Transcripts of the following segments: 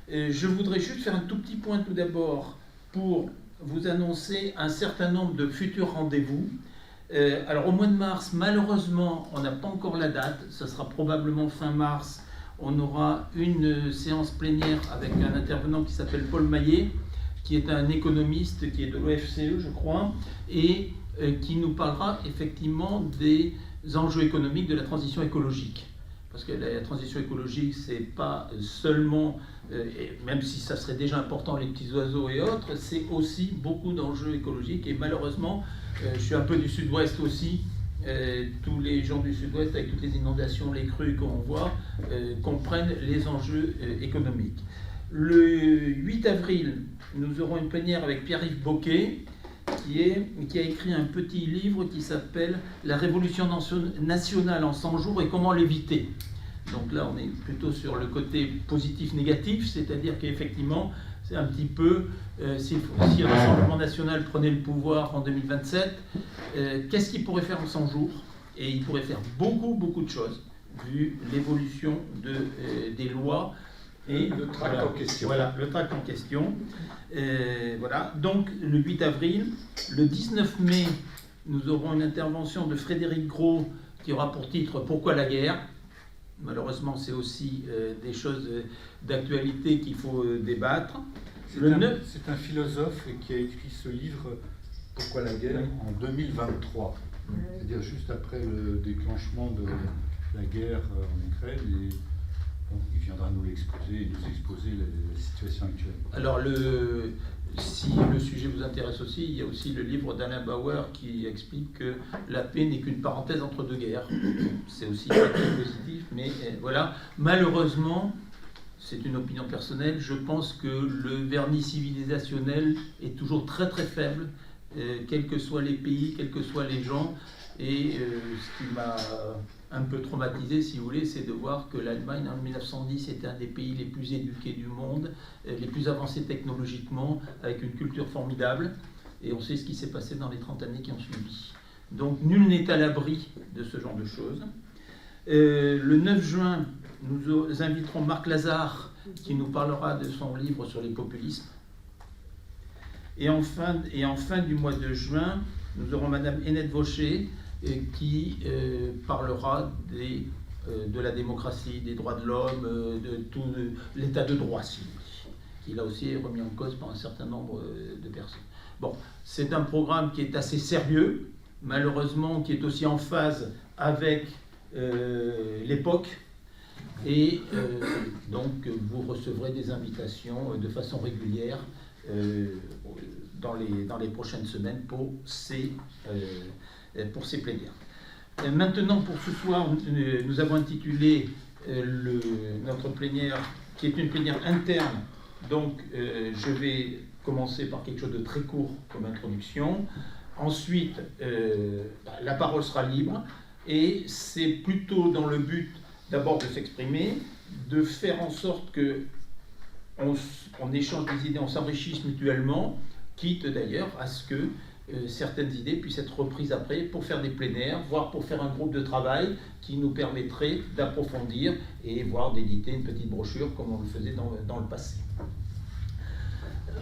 Je voudrais juste faire un tout petit point tout d'abord pour vous annoncer un certain nombre de futurs rendez-vous. Alors au mois de mars, malheureusement, on n'a pas encore la date, ça sera probablement fin mars. On aura une séance plénière avec un intervenant qui s'appelle Paul Maillet, qui est un économiste qui est de l'OFCE, je crois, et qui nous parlera effectivement des enjeux économiques de la transition écologique. Parce que la transition écologique, c'est pas seulement, même si ça serait déjà important, les petits oiseaux et autres, c'est aussi beaucoup d'enjeux écologiques. Et malheureusement, je suis un peu du sud-ouest aussi, tous les gens du sud-ouest, avec toutes les inondations, les crues qu'on voit, comprennent les enjeux économiques. Le 8 avril, nous aurons une plénière avec Pierre-Yves Bocquet, qui a écrit un petit livre qui s'appelle « La révolution nationale en 100 jours et comment l'éviter ». Donc là, on est plutôt sur le côté positif-négatif, c'est-à-dire qu'effectivement, c'est un petit peu, si le Rassemblement national prenait le pouvoir en 2027, qu'est-ce qu'il pourrait faire en 100 jours? Et il pourrait faire beaucoup de choses, vu l'évolution des lois. Et le tract en question. Voilà, le tract en question. Voilà. Donc, le 8 avril. Le 19 mai, nous aurons une intervention de Frédéric Gros qui aura pour titre « Pourquoi la guerre ?» Malheureusement, c'est aussi des choses d'actualité qu'il faut débattre. C'est un philosophe qui a écrit ce livre « Pourquoi la guerre ?» en 2023. C'est-à-dire juste après le déclenchement de la guerre en Ukraine. Et bon, il viendra nous l'exposer et nous exposer la situation actuelle. Alors, si le sujet vous intéresse aussi, il y a aussi le livre d'Alain Bauer qui explique que la paix n'est qu'une parenthèse entre deux guerres. C'est aussi très positif, mais voilà. Malheureusement, c'est une opinion personnelle, je pense que le vernis civilisationnel est toujours très faible, quels que soient les pays, quels que soient les gens. Et ce qui m'a un peu traumatisé, si vous voulez, c'est de voir que l'Allemagne, en 1910, était un des pays les plus éduqués du monde, les plus avancés technologiquement, avec une culture formidable. Et on sait ce qui s'est passé dans les 30 années qui ont suivi. Donc, nul n'est à l'abri de ce genre de choses. Le 9 juin, nous inviterons Marc Lazare, qui nous parlera de son livre sur les populismes. Et en fin du mois de juin, nous aurons Madame Hélène Vaucher, qui parlera de la démocratie, des droits de l'homme, de tout l'état de droit, si vous voulez, qui là aussi est remis en cause par un certain nombre de personnes. Bon, c'est un programme qui est assez sérieux, malheureusement, qui est aussi en phase avec l'époque, et donc vous recevrez des invitations de façon régulière dans les prochaines semaines pour ces plénières. Maintenant, pour ce soir, nous avons intitulé notre plénière, qui est une plénière interne. Donc, je vais commencer par quelque chose de très court comme introduction. Ensuite, la parole sera libre. Et c'est plutôt dans le but, d'abord, de s'exprimer, de faire en sorte qu'on échange des idées, on s'enrichisse mutuellement, quitte d'ailleurs à ce que certaines idées puissent être reprises après pour faire des plénières, voire pour faire un groupe de travail qui nous permettrait d'approfondir et voire d'éditer une petite brochure comme on le faisait dans le passé.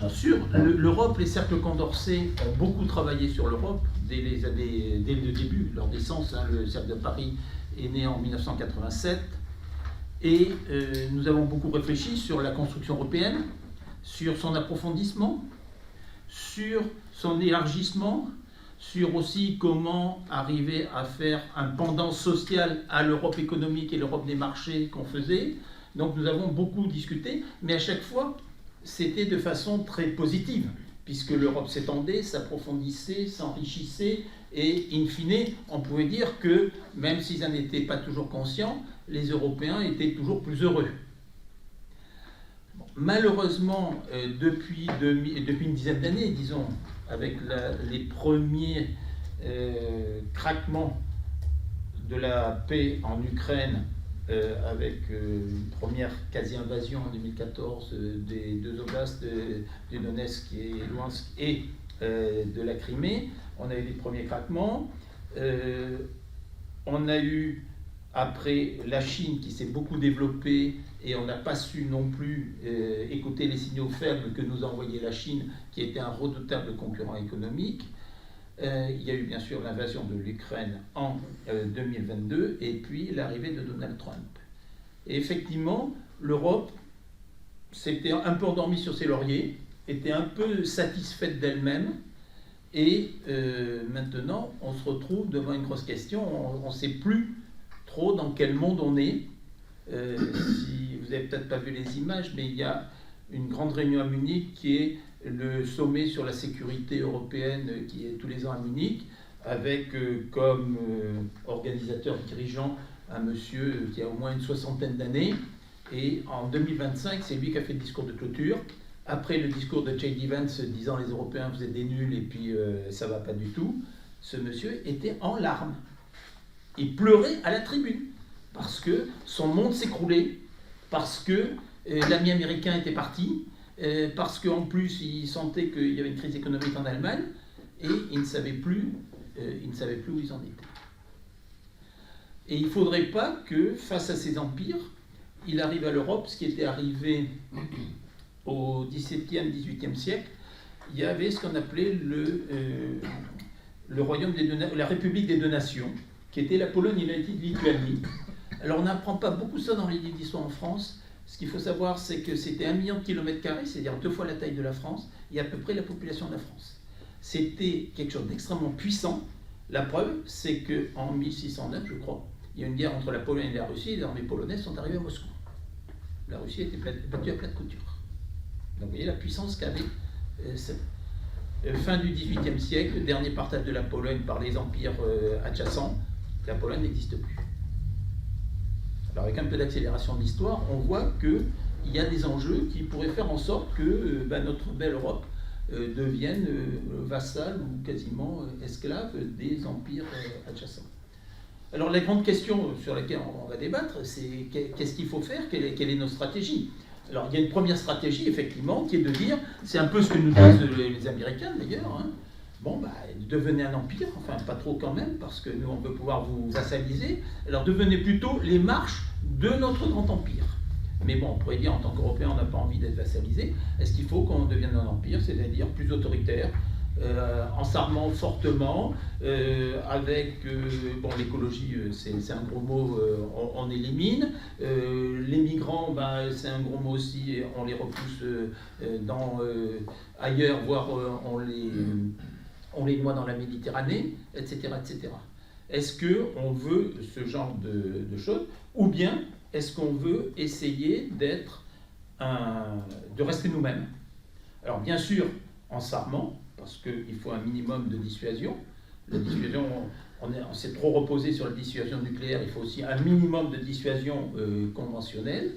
Sur l'Europe, les cercles Condorcet ont beaucoup travaillé sur l'Europe dès le début, leur naissance. Le cercle de Paris est né en 1987 et nous avons beaucoup réfléchi sur la construction européenne, sur son approfondissement, sur son élargissement, sur aussi comment arriver à faire un pendant social à l'Europe économique et l'Europe des marchés qu'on faisait. Donc nous avons beaucoup discuté, mais à chaque fois, c'était de façon très positive, puisque l'Europe s'étendait, s'approfondissait, s'enrichissait, et in fine, on pouvait dire que, même s'ils n'en étaient pas toujours conscients, les Européens étaient toujours plus heureux. Malheureusement, depuis une dizaine d'années, disons, avec les premiers craquements de la paix en Ukraine, avec une première quasi-invasion en 2014 des deux oblasts du Donetsk et Luhansk et de la Crimée, on a eu les premiers craquements. On a eu après la Chine qui s'est beaucoup développée et on n'a pas su non plus écouter les signaux faibles que nous a envoyés la Chine, qui était un redoutable concurrent économique. Il y a eu bien sûr l'invasion de l'Ukraine en 2022 et puis l'arrivée de Donald Trump. Et effectivement, l'Europe s'était un peu endormie sur ses lauriers, était un peu satisfaite d'elle-même, et maintenant on se retrouve devant une grosse question. On ne sait plus trop dans quel monde on est. Si vous n'avez peut-être pas vu les images, mais il y a une grande réunion à Munich qui est le sommet sur la sécurité européenne qui est tous les ans à Munich, avec comme organisateur dirigeant un monsieur qui a au moins une soixantaine d'années. Et en 2025, c'est lui qui a fait le discours de clôture. Après le discours de J.D. Vance disant les Européens vous êtes des nuls et puis ça va pas du tout, ce monsieur était en larmes. Il pleurait à la tribune parce que son monde s'écroulait, parce que l'ami américain était parti, parce qu'en plus il sentait qu'il y avait une crise économique en Allemagne et il ne savait plus où ils en étaient. Et il ne faudrait pas que face à ces empires, il arrive à l'Europe ce qui était arrivé au XVIIe, XVIIIe siècle. Il y avait ce qu'on appelait le royaume la République des deux nations, qui était la Pologne et la Lituanie. Alors on n'apprend pas beaucoup ça dans les livres d'histoire en France. Ce qu'il faut savoir, c'est que c'était 1 million de kilomètres carrés, c'est-à-dire 2 fois la taille de la France, et à peu près la population de la France. C'était quelque chose d'extrêmement puissant. La preuve, c'est qu'en 1609, je crois, il y a une guerre entre la Pologne et la Russie, et les armées polonaises sont arrivées à Moscou. La Russie a été battue à plate couture. Donc vous voyez la puissance qu'avait fin du XVIIIe siècle, le dernier partage de la Pologne par les empires adjacents, la Pologne n'existe plus. Alors avec un peu d'accélération de l'histoire, on voit qu'il y a des enjeux qui pourraient faire en sorte que notre belle Europe devienne vassale ou quasiment esclave des empires adjacents. Alors la grande question sur laquelle on va débattre, c'est qu'est-ce qu'il faut faire, quelle est notre stratégie? Alors il y a une première stratégie effectivement qui est de dire, c'est un peu ce que nous disent les Américains d'ailleurs, hein, bon devenez un empire, enfin pas trop quand même, parce que nous on veut pouvoir vous vassaliser, alors devenez plutôt les marches de notre grand empire. Mais bon, on pourrait dire en tant qu'Européens on n'a pas envie d'être vassalisé, est-ce qu'il faut qu'on devienne un empire, c'est-à-dire plus autoritaire, en s'armant fortement, avec l'écologie, c'est un gros mot, on élimine. Les migrants, c'est un gros mot aussi, on les repousse ailleurs, voire on les noie dans la Méditerranée, etc. etc. Est-ce qu'on veut ce genre de choses, ou bien est-ce qu'on veut essayer de rester nous-mêmes? Alors bien sûr, en s'armant, parce qu'il faut un minimum de dissuasion. La dissuasion, on s'est trop reposé sur la dissuasion nucléaire, il faut aussi un minimum de dissuasion conventionnelle,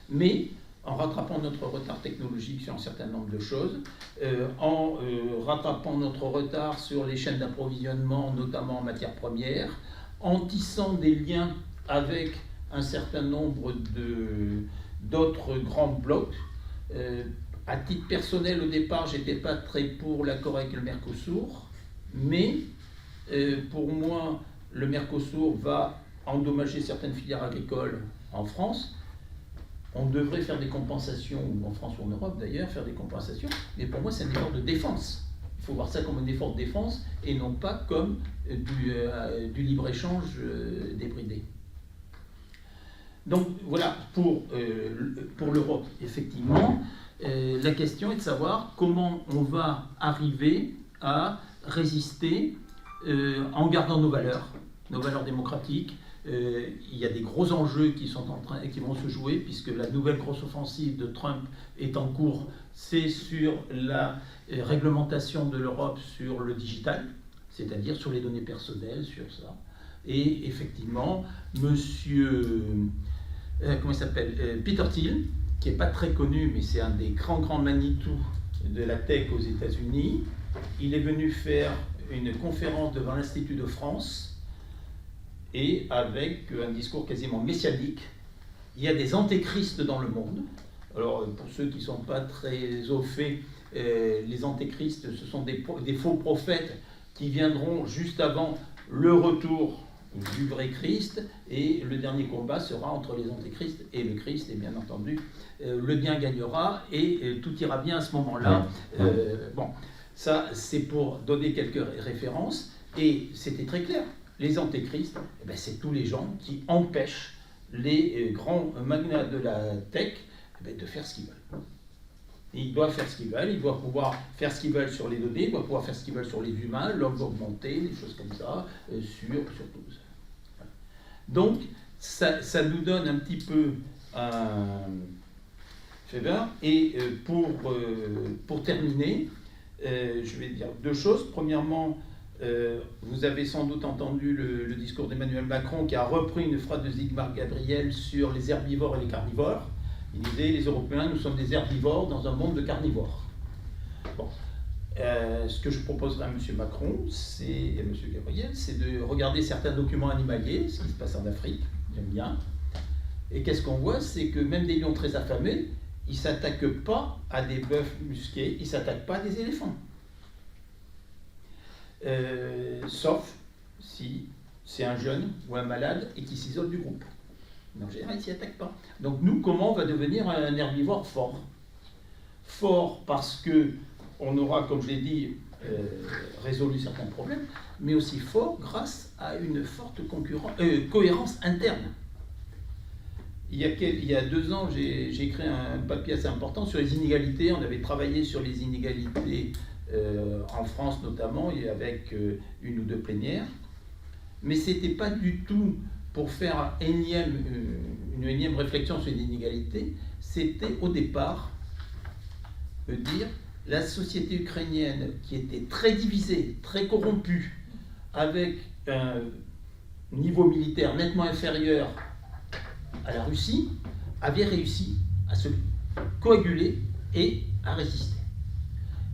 mais en rattrapant notre retard technologique sur un certain nombre de choses, en rattrapant notre retard sur les chaînes d'approvisionnement, notamment en matières premières, en tissant des liens avec un certain nombre d'autres grands blocs. À titre personnel, au départ, je n'étais pas très pour l'accord avec le Mercosur, mais pour moi, le Mercosur va endommager certaines filières agricoles en France. On devrait faire des compensations, ou en France ou en Europe d'ailleurs, faire des compensations, mais pour moi, c'est un effort de défense. Il faut voir ça comme un effort de défense et non pas comme du libre-échange débridé. Donc voilà, pour l'Europe, effectivement, la question est de savoir comment on va arriver à résister en gardant nos valeurs démocratiques. Il y a des gros enjeux qui vont se jouer, puisque la nouvelle grosse offensive de Trump est en cours, c'est sur la réglementation de l'Europe sur le digital, c'est-à-dire sur les données personnelles, sur ça. Et effectivement, Peter Thiel, qui n'est pas très connu, mais c'est un des grands Manitou de la tech aux États-Unis. Il est venu faire une conférence devant l'Institut de France et avec un discours quasiment messianique. Il y a des antéchristes dans le monde. Alors, pour ceux qui ne sont pas très au fait, les antéchristes, ce sont des faux prophètes qui viendront juste avant le retour du vrai Christ, et le dernier combat sera entre les antéchrists et le Christ, et bien entendu, le bien gagnera, et tout ira bien à ce moment-là. Bon, ça, c'est pour donner quelques références, et c'était très clair. Les antéchrists, eh ben, c'est tous les gens qui empêchent les grands magnats de la tech eh ben, de faire ce qu'ils veulent. Ils doivent faire ce qu'ils veulent, ils doivent pouvoir faire ce qu'ils veulent sur les données, ils doivent pouvoir faire ce qu'ils veulent sur les humains, l'homme augmenté, des choses comme ça, sur tout ça. Voilà. Donc, ça nous donne un petit peu un faveur. Et pour terminer, je vais dire deux choses. Premièrement, vous avez sans doute entendu le discours d'Emmanuel Macron qui a repris une phrase de Zygmunt Gabriel sur les herbivores et les carnivores. Il disait, les Européens, nous sommes des herbivores dans un monde de carnivores. Bon. Ce que je proposerai à M. Macron et à M. Gabriel, c'est de regarder certains documents animaliers, ce qui se passe en Afrique, j'aime bien. Et qu'est-ce qu'on voit? C'est que même des lions très affamés, ils ne s'attaquent pas à des bœufs musqués, ils ne s'attaquent pas à des éléphants. Sauf si c'est un jeune ou un malade et qui s'isole du groupe. Donc, en général, ils ne s'y attaquent pas. Donc, nous, comment on va devenir un herbivore fort? Fort parce qu'on aura, comme je l'ai dit, résolu certains problèmes, mais aussi fort grâce à une forte cohérence interne. Il y a 2 ans, j'ai écrit un papier assez important sur les inégalités. On avait travaillé sur les inégalités en France notamment, et avec 1 ou 2 plénières. Mais ce n'était pas du tout pour faire une énième réflexion sur les inégalités, c'était au départ de dire la société ukrainienne qui était très divisée, très corrompue, avec un niveau militaire nettement inférieur à la Russie, avait réussi à se coaguler et à résister.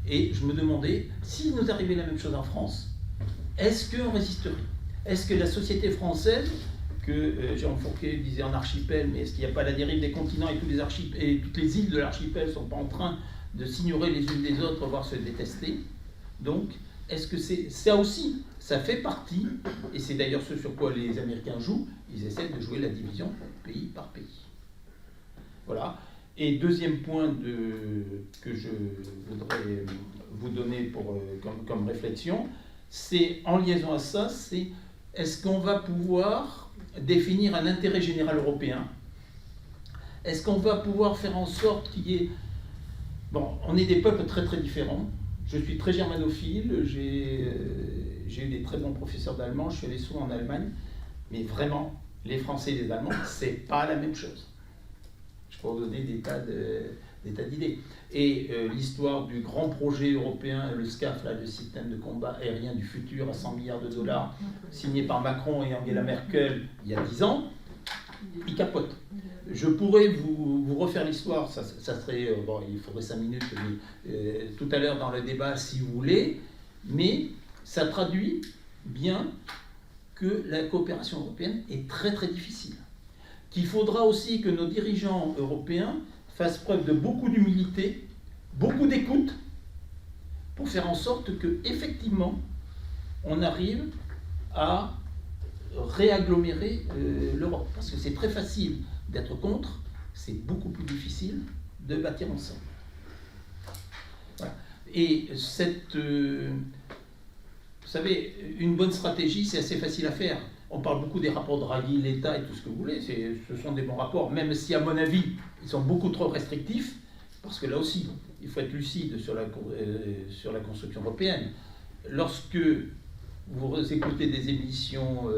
Et je me demandais, si nous arrivait la même chose en France, est-ce qu'on résisterait? Est-ce que la société française, que Jean Fourquet disait en archipel, mais est-ce qu'il n'y a pas la dérive des continents et toutes les îles de l'archipel ne sont pas en train de s'ignorer les unes des autres, voire se détester? Donc, est-ce que c'est ça aussi? Ça fait partie, et c'est d'ailleurs ce sur quoi les Américains jouent, ils essaient de jouer la division pays par pays. Voilà. Et deuxième point que je voudrais vous donner comme réflexion, c'est en liaison à ça, c'est est-ce qu'on va pouvoir définir un intérêt général européen? Est-ce qu'on va pouvoir faire en sorte qu'il y ait... Bon, on est des peuples très très différents. Je suis très germanophile, j'ai eu des très bons professeurs d'allemand, je suis allé souvent en Allemagne, mais vraiment, les Français et les Allemands, c'est pas la même chose. Je peux vous donner des tas d'idées. Et l'histoire du grand projet européen, le SCAF, là, le système de combat aérien du futur à 100 milliards de dollars, signé par Macron et Angela Merkel il y a 10 ans, il capote. Je pourrais vous refaire l'histoire, ça serait, bon, il faudrait 5 minutes, mais, tout à l'heure dans le débat si vous voulez, mais ça traduit bien que la coopération européenne est très très difficile. Qu'il faudra aussi que nos dirigeants européens fassent preuve de beaucoup d'humilité, beaucoup d'écoute, pour faire en sorte que, effectivement, on arrive à réagglomérer l'Europe. Parce que c'est très facile d'être contre, c'est beaucoup plus difficile de bâtir ensemble. Voilà. Et vous savez, une bonne stratégie, c'est assez facile à faire. On parle beaucoup des rapports Draghi, l'État et tout ce que vous voulez, ce sont des bons rapports, même si, à mon avis, ils sont beaucoup trop restrictifs, parce que là aussi, il faut être lucide sur la construction européenne. Lorsque vous écoutez des émissions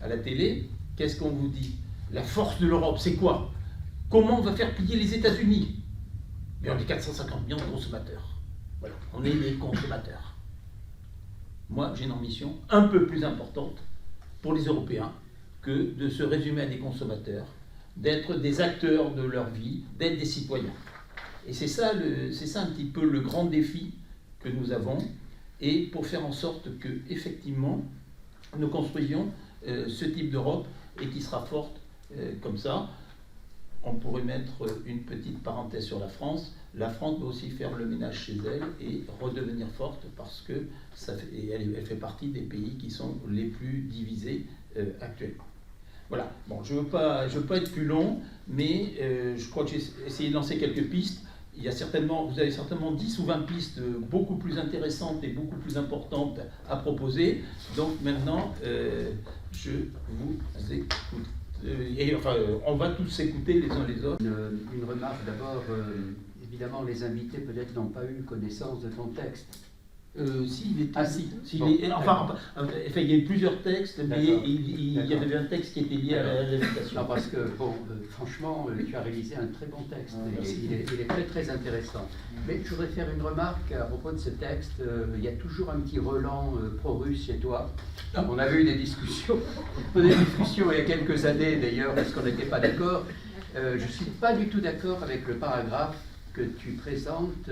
à la télé, qu'est-ce qu'on vous dit? La force de l'Europe, c'est quoi? Comment on va faire plier les États-Unis? Il y a 450 millions de consommateurs. Voilà, on est des consommateurs. Moi, j'ai une ambition un peu plus importante pour les Européens que de se résumer à des consommateurs, d'être des acteurs de leur vie, d'être des citoyens. Et c'est ça un petit peu le grand défi que nous avons, et pour faire en sorte que, effectivement, nous construisions ce type d'Europe et qui sera forte comme ça. On pourrait mettre une petite parenthèse sur la France. La France doit aussi faire le ménage chez elle et redevenir forte parce que elle fait partie des pays qui sont les plus divisés actuellement. Voilà, bon, je veux pas être plus long, mais je crois que j'ai essayé de lancer quelques pistes. Vous avez certainement 10 ou 20 pistes beaucoup plus intéressantes et beaucoup plus importantes à proposer. Donc maintenant, je vous écoute. On va tous s'écouter les uns les autres. Une remarque d'abord, évidemment, les invités peut-être n'ont pas eu connaissance de ton texte. Il était. Ah si. Bon, il y a eu plusieurs textes, mais il y avait un texte qui était lié à la réputation. Non, parce que, franchement, tu as réalisé un très bon texte. Il est très très intéressant. Mais je voudrais faire une remarque à propos de ce texte. Il y a toujours un petit relent pro-russe chez toi. On avait eu des discussions. Il y a quelques années d'ailleurs, parce qu'on n'était pas d'accord. Je ne suis pas du tout d'accord avec le paragraphe que tu présentes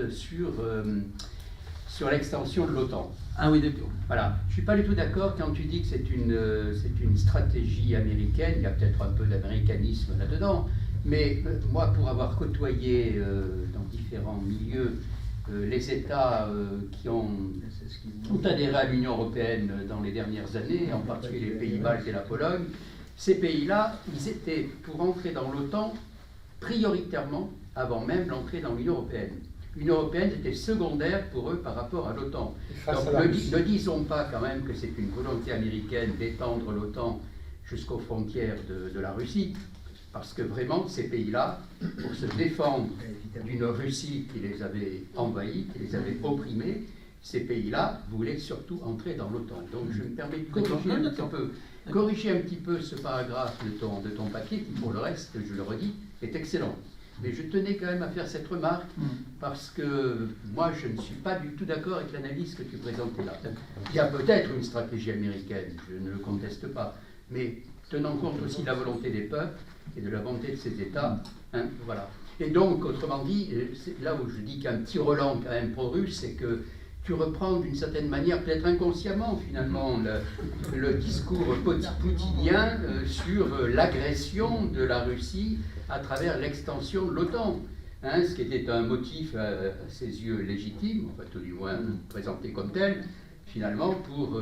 sur l'extension de l'OTAN. Ah oui, d'accord. Voilà. Je ne suis pas du tout d'accord quand tu dis que c'est une stratégie américaine. Il y a peut-être un peu d'américanisme là-dedans. Mais moi, pour avoir côtoyé dans différents milieux les États qui ont adhéré à l'Union européenne dans les dernières années, en particulier les pays baltes et la Pologne, ces pays-là, ils étaient pour entrer dans l'OTAN prioritairement avant même l'entrée dans l'Union européenne. L'Union européenne était secondaire pour eux par rapport à l'OTAN. Donc ne disons pas quand même que c'est une volonté américaine d'étendre l'OTAN jusqu'aux frontières de la Russie, parce que vraiment ces pays-là, pour se défendre d'une Russie qui les avait envahis, qui les avait opprimés, ces pays-là voulaient surtout entrer dans l'OTAN. Donc je me permets de corriger un petit peu ce paragraphe de ton papier, qui pour le reste, je le redis, est excellent. Mais je tenais quand même à faire cette remarque parce que moi je ne suis pas du tout d'accord avec l'analyse que tu présentais là. Il y a peut-être une stratégie américaine, je ne le conteste pas, mais tenant compte aussi de la volonté des peuples et de la volonté de ces États, voilà. Et donc, autrement dit, c'est là où je dis qu'il y a un petit relent quand même pro-russe, c'est que tu reprends d'une certaine manière, peut-être inconsciemment finalement, le discours poutinien sur l'agression de la Russie à travers l'extension de l'OTAN, ce qui était un motif à ses yeux légitime, enfin tout du moins présenté comme tel, finalement pour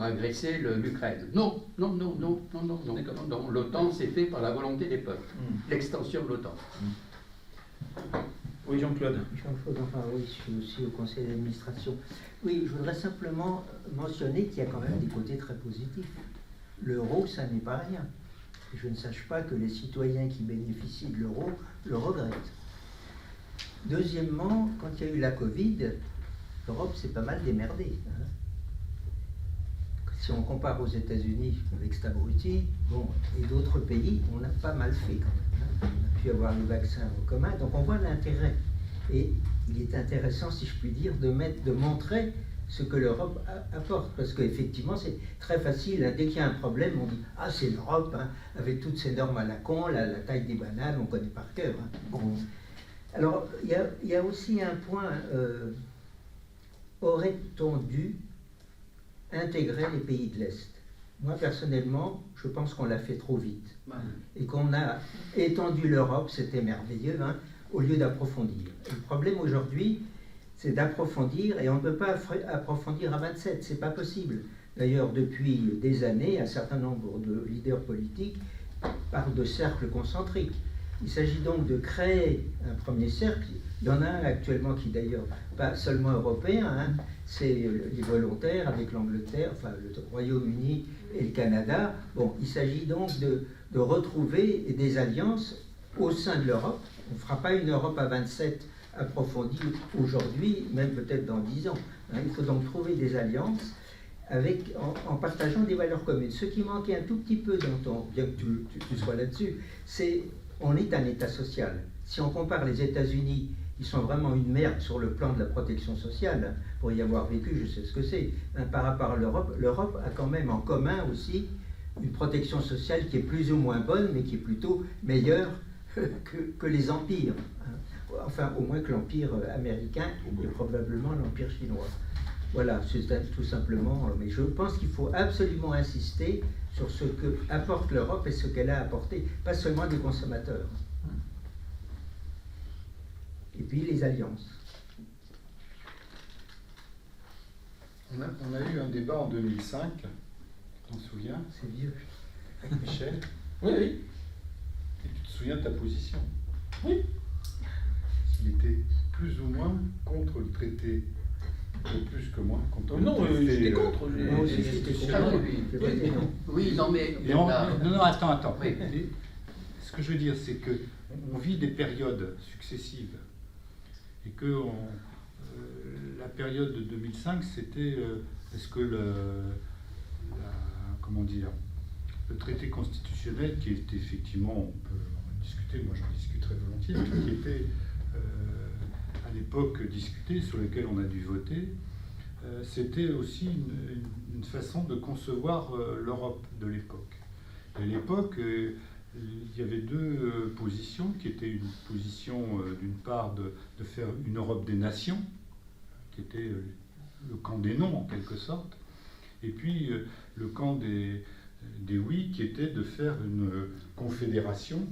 agresser l'Ukraine. Non, l'OTAN c'est fait par la volonté des peuples, l'extension de l'OTAN. Oui, Jean-Claude. Jean-Claude, enfin oui, je suis aussi au conseil d'administration. Oui, je voudrais simplement mentionner qu'il y a quand même des côtés très positifs. L'euro, ça n'est pas rien. Je ne sache pas que les citoyens qui bénéficient de l'euro le regrettent. Deuxièmement, quand il y a eu la Covid, l'Europe s'est pas mal démerdée. Si on compare aux États-Unis avec cet abruti, et d'autres pays, on a pas mal fait quand même. On a pu avoir les vaccins en commun, donc on voit l'intérêt. Et il est intéressant, si je puis dire, de montrer ce que l'Europe apporte. Parce qu'effectivement, c'est très facile. Dès qu'il y a un problème, on dit « Ah, c'est l'Europe, avec toutes ces normes à la con, la taille des bananes, on connaît par cœur. » Alors, il y a aussi un point. Aurait-on dû intégrer les pays de l'Est? Moi, personnellement, je pense qu'on l'a fait trop vite. Et qu'on a étendu l'Europe, c'était merveilleux, au lieu d'approfondir. Le problème aujourd'hui, c'est d'approfondir, et on ne peut pas approfondir à 27, c'est pas possible. D'ailleurs, depuis des années, un certain nombre de leaders politiques parlent de cercles concentriques. Il s'agit donc de créer un premier cercle. Il y en a un actuellement qui d'ailleurs pas seulement européen, c'est les volontaires avec l'Angleterre, enfin le Royaume-Uni et le Canada. Bon, il s'agit donc de retrouver des alliances au sein de l'Europe. On ne fera pas une Europe à 27 approfondie aujourd'hui, même peut-être dans 10 ans. Il faut donc trouver des alliances en partageant des valeurs communes. Ce qui manquait un tout petit peu bien que tu sois là-dessus, c'est on est un État social. Si on compare les États-Unis, qui sont vraiment une merde sur le plan de la protection sociale, pour y avoir vécu, je sais ce que c'est, par rapport à l'Europe, l'Europe a quand même en commun aussi une protection sociale qui est plus ou moins bonne, mais qui est plutôt meilleure que les empires. Enfin, au moins que l'empire américain et probablement l'empire chinois. Voilà, c'est tout simplement. Mais je pense qu'il faut absolument insister sur ce que apporte l'Europe et ce qu'elle a apporté, pas seulement des consommateurs. Et puis les alliances. On a eu un débat en 2005 t'en souviens, C'est vieux. Michel? Oui, oui. Et tu te souviens de ta position? Oui. Il était plus ou moins contre le traité, ou plus que moi, contre le Non, traité. j'étais contre. Moi aussi, j'étais Ah contre. oui, J'ai voté non. Oui, non, mais. Non, là- non, attends. Oui. Et ce que je veux dire, c'est que on vit des périodes successives et que la période de 2005, c'était est-ce que comment dire, le traité constitutionnel qui était effectivement, on peut en discuter, moi j'en discuterai volontiers, mais qui était à l'époque discuté, sur lequel on a dû voter, c'était aussi une façon de concevoir l'Europe de l'époque. Et à l'époque, il y avait deux positions, qui étaient une position d'une part de faire une Europe des nations, qui était le camp des non en quelque sorte, et puis le camp des oui, qui était de faire une confédération,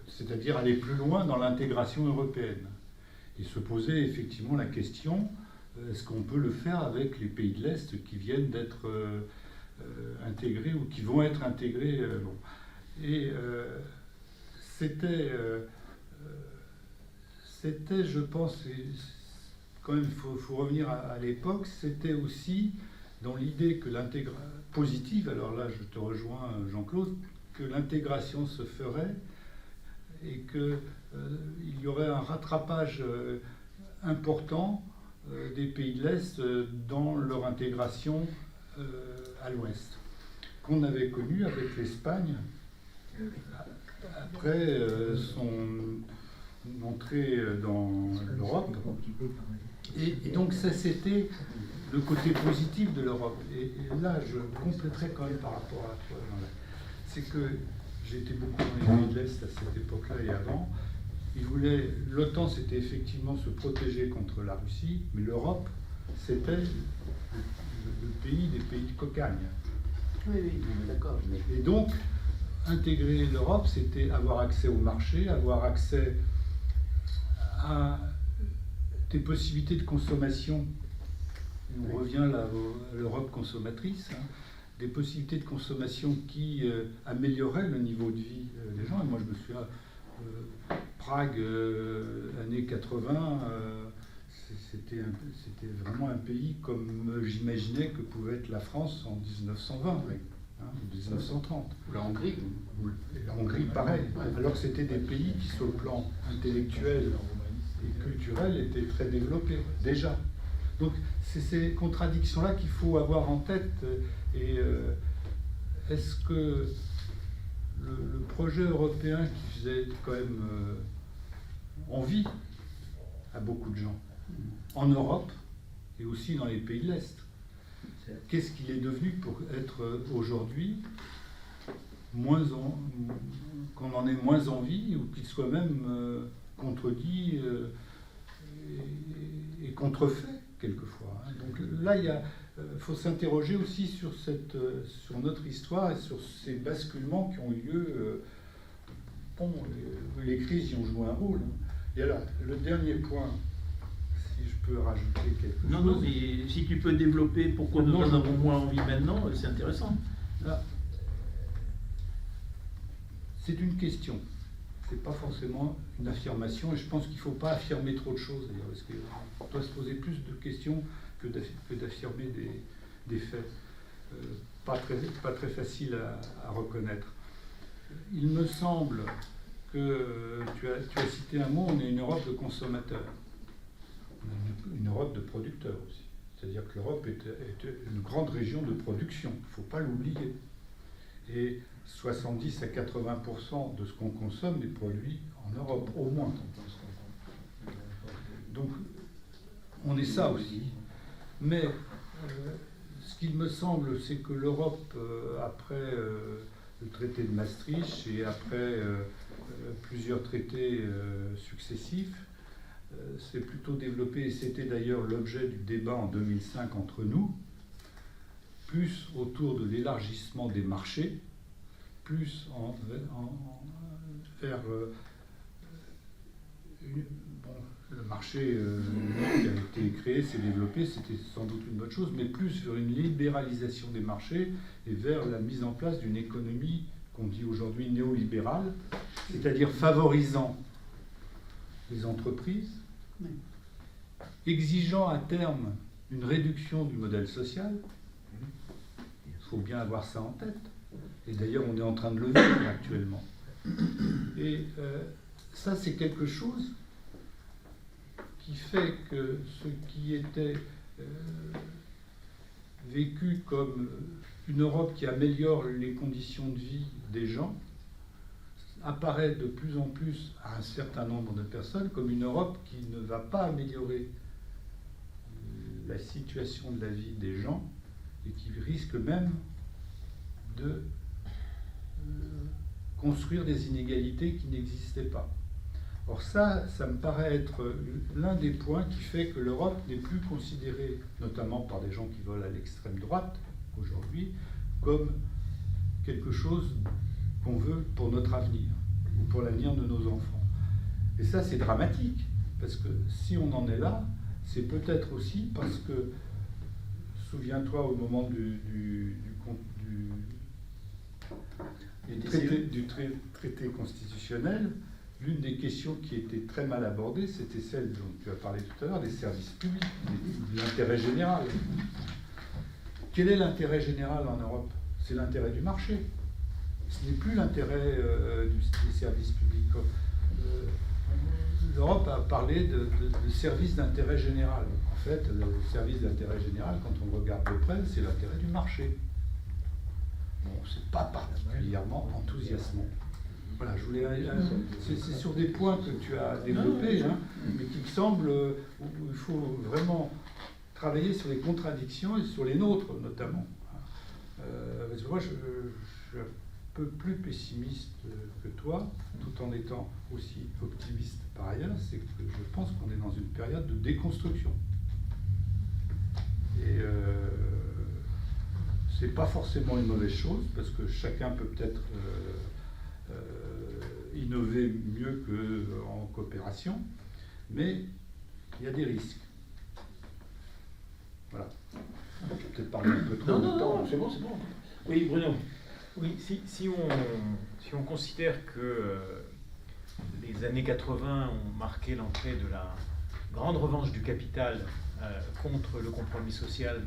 c'est-à-dire aller plus loin dans l'intégration européenne. Et se poser effectivement la question, est-ce qu'on peut le faire avec les pays de l'Est qui viennent d'être intégrés ou qui vont être intégrés bon. Et c'était, je pense, quand même, il faut revenir à l'époque, c'était aussi dans l'idée que l'intégration positive, alors là je te rejoins Jean-Claude, que l'intégration se ferait et qu'il y aurait un rattrapage important des pays de l'Est dans leur intégration à l'Ouest, qu'on avait connu avec l'Espagne après son entrée dans l'Europe. Et donc ça, c'était le côté positif de l'Europe. Et là, je compléterai quand même par rapport à toi, c'est que j'ai été beaucoup dans les pays de l'Est à cette époque-là et avant. L'OTAN, c'était effectivement se protéger contre la Russie, mais l'Europe, c'était le pays des pays de cocagne. Oui, d'accord. Et donc, intégrer l'Europe, c'était avoir accès au marché, avoir accès à des possibilités de consommation. On revient là à l'Europe consommatrice, hein, des possibilités de consommation qui amélioraient le niveau de vie des gens. Et moi, je me souviens, Prague, années 80, c'était vraiment un pays comme j'imaginais que pouvait être la France en 1920, hein, 1930. Ou la Hongrie. Et la Hongrie, pareil. Alors que c'était des pays qui, sur le plan intellectuel et culturel, étaient très développés, déjà. Donc, c'est ces contradictions-là qu'il faut avoir en tête. Et est-ce que le projet européen qui faisait quand même envie à beaucoup de gens, en Europe et aussi dans les pays de l'Est, qu'est-ce qu'il est devenu pour être aujourd'hui qu'on en ait moins envie ou qu'il soit même contredit et contrefait quelquefois. Hein. Donc là, il faut s'interroger aussi sur notre histoire et sur ces basculements qui ont eu lieu. Les crises y ont joué un rôle. Et alors, le dernier point, si je peux rajouter quelque chose. Non, mais si tu peux développer pourquoi nous en avons moins envie maintenant, c'est intéressant. Là, c'est une question. C'est pas forcément une affirmation, et je pense qu'il ne faut pas affirmer trop de choses, d'ailleurs, parce qu'on doit se poser plus de questions que d'affirmer des faits pas très faciles à reconnaître. Il me semble que tu as cité un mot, on est une Europe de consommateurs, on est une Europe de producteurs aussi. C'est-à-dire que l'Europe est une grande région de production, il ne faut pas l'oublier. Et 70 à 80% de ce qu'on consomme est produit en Europe, au moins. Donc, on est ça aussi. Mais ce qu'il me semble, c'est que l'Europe, après le traité de Maastricht et après plusieurs traités successifs, s'est plutôt développée, et c'était d'ailleurs l'objet du débat en 2005 entre nous, plus autour de l'élargissement des marchés, plus vers le marché qui a été créé, s'est développé, c'était sans doute une bonne chose, mais plus vers une libéralisation des marchés et vers la mise en place d'une économie qu'on dit aujourd'hui néolibérale, c'est-à-dire favorisant les entreprises, exigeant à terme une réduction du modèle social. Il faut bien avoir ça en tête. Et d'ailleurs, on est en train de le vivre actuellement. Et ça, c'est quelque chose qui fait que ce qui était vécu comme une Europe qui améliore les conditions de vie des gens apparaît de plus en plus à un certain nombre de personnes comme une Europe qui ne va pas améliorer la situation de la vie des gens et qui risque même de construire des inégalités qui n'existaient pas. Or ça me paraît être l'un des points qui fait que l'Europe n'est plus considérée, notamment par des gens qui veulent à l'extrême droite aujourd'hui, comme quelque chose qu'on veut pour notre avenir ou pour l'avenir de nos enfants. Et ça, c'est dramatique, parce que si on en est là, c'est peut-être aussi parce que, souviens-toi, au moment du traité constitutionnel, l'une des questions qui était très mal abordée, c'était celle dont tu as parlé tout à l'heure, des services publics, de l'intérêt général. Quel est l'intérêt général en Europe? C'est l'intérêt du marché. Ce n'est plus l'intérêt des services publics. L'Europe a parlé de services d'intérêt général. En fait, le service d'intérêt général, quand on le regarde de près, c'est l'intérêt du marché. Bon, c'est pas particulièrement enthousiasmant. Voilà, je voulais. C'est sur des points que tu as développés, hein, mais qui me semblent où il faut vraiment travailler sur les contradictions et sur les nôtres, notamment. Parce que moi, je suis un peu plus pessimiste que toi, tout en étant aussi optimiste par ailleurs, c'est que je pense qu'on est dans une période de déconstruction. Et c'est pas forcément une mauvaise chose, parce que chacun peut peut-être innover mieux qu'en coopération, mais il y a des risques. Voilà. Je vais peut-être parler un peu trop longtemps. Non, c'est bon, c'est bon. Oui, Bruno. Oui, si on considère que les années 80 ont marqué l'entrée de la grande revanche du capital contre le compromis social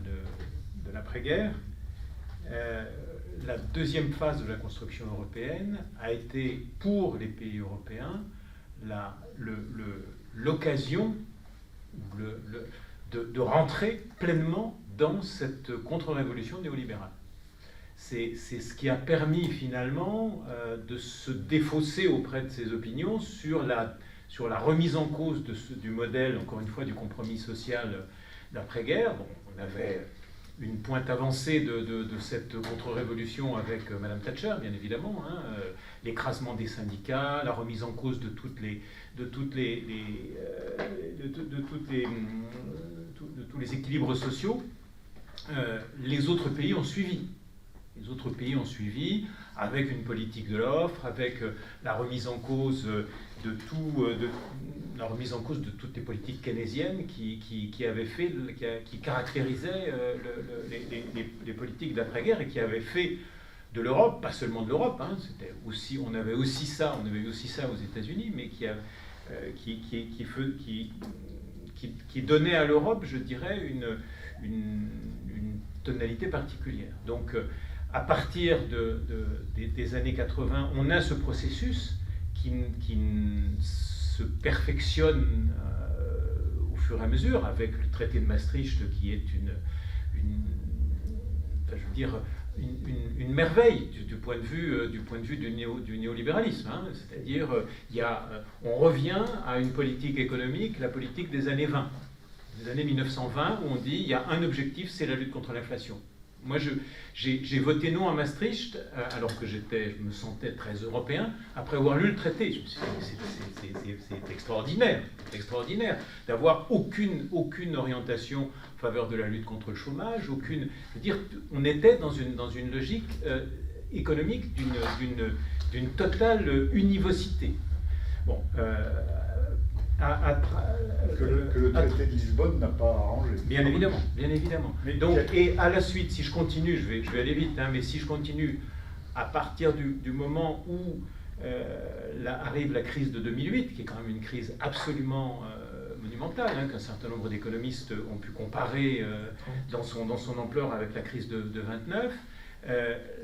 de l'après-guerre, la deuxième phase de la construction européenne a été, pour les pays européens, l'occasion de rentrer pleinement dans cette contre-révolution néolibérale. C'est ce qui a permis finalement de se défausser auprès de ces opinions sur la remise en cause du modèle, encore une fois, du compromis social d'après-guerre. Bon, on avait une pointe avancée de cette contre-révolution avec Madame Thatcher, bien évidemment, hein, l'écrasement des syndicats, la remise en cause de tous les équilibres sociaux. Les autres pays ont suivi. Les autres pays ont suivi avec une politique de l'offre, avec la remise en cause de toutes les politiques keynésiennes qui caractérisaient les politiques d'après-guerre et qui avaient fait de l'Europe, pas seulement de l'Europe, hein, on avait eu aussi ça aux États-Unis, mais qui donnait à l'Europe, je dirais, une tonalité particulière. Donc, à partir des années 80, on a ce processus qui se perfectionne au fur et à mesure avec le traité de Maastricht qui est une merveille du point de vue du néolibéralisme. Hein. C'est-à-dire, on revient à une politique économique, la politique des années 20, des années 1920, où on dit il y a un objectif, c'est la lutte contre l'inflation. Moi, j'ai voté non à Maastricht, alors que je me sentais très européen, après avoir lu le traité. Je me suis dit, c'est extraordinaire d'avoir aucune orientation en faveur de la lutte contre le chômage, je veux dire, on était dans une logique économique d'une totale univocité. Bon, Que le traité de Lisbonne n'a pas arrangé. Bien évidemment, bien évidemment. Mais Donc, et à la suite, si je continue, je vais aller vite, hein, mais si je continue, à partir du moment où arrive la crise de 2008, qui est quand même une crise absolument monumentale, hein, qu'un certain nombre d'économistes ont pu comparer dans son ampleur avec la crise de 29,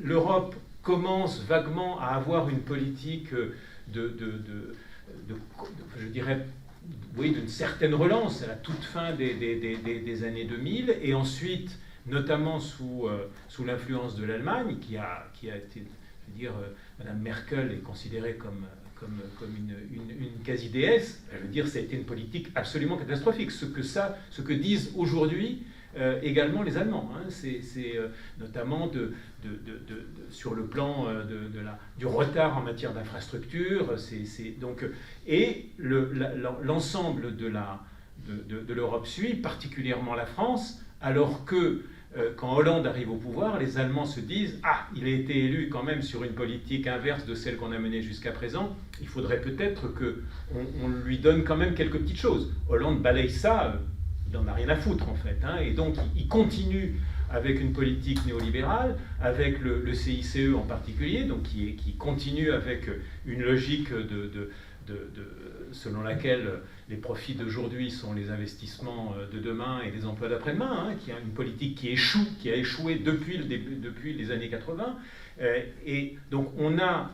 l'Europe commence vaguement à avoir une politique je dirais, oui, d'une certaine relance à la toute fin des années 2000, et ensuite, notamment sous l'influence de l'Allemagne, qui a été, je veux dire, Madame Merkel est considérée comme une quasi-déesse. Je veux dire, ça a été une politique absolument catastrophique. Ce que disent aujourd'hui également les Allemands, hein, c'est notamment sur le plan du retard en matière d'infrastructure, et l'ensemble de l'Europe suit, particulièrement la France, alors que quand Hollande arrive au pouvoir, les Allemands se disent « Ah, il a été élu quand même sur une politique inverse de celle qu'on a menée jusqu'à présent, il faudrait peut-être qu'on lui donne quand même quelques petites choses. » Hollande balaye ça, il n'en a rien à foutre en fait, hein, et donc il continue avec une politique néolibérale, avec le CICE en particulier, donc qui continue avec une logique selon laquelle les profits d'aujourd'hui sont les investissements de demain et les emplois d'après-demain, hein, qui a une politique qui a échoué depuis les années 80. Et donc on a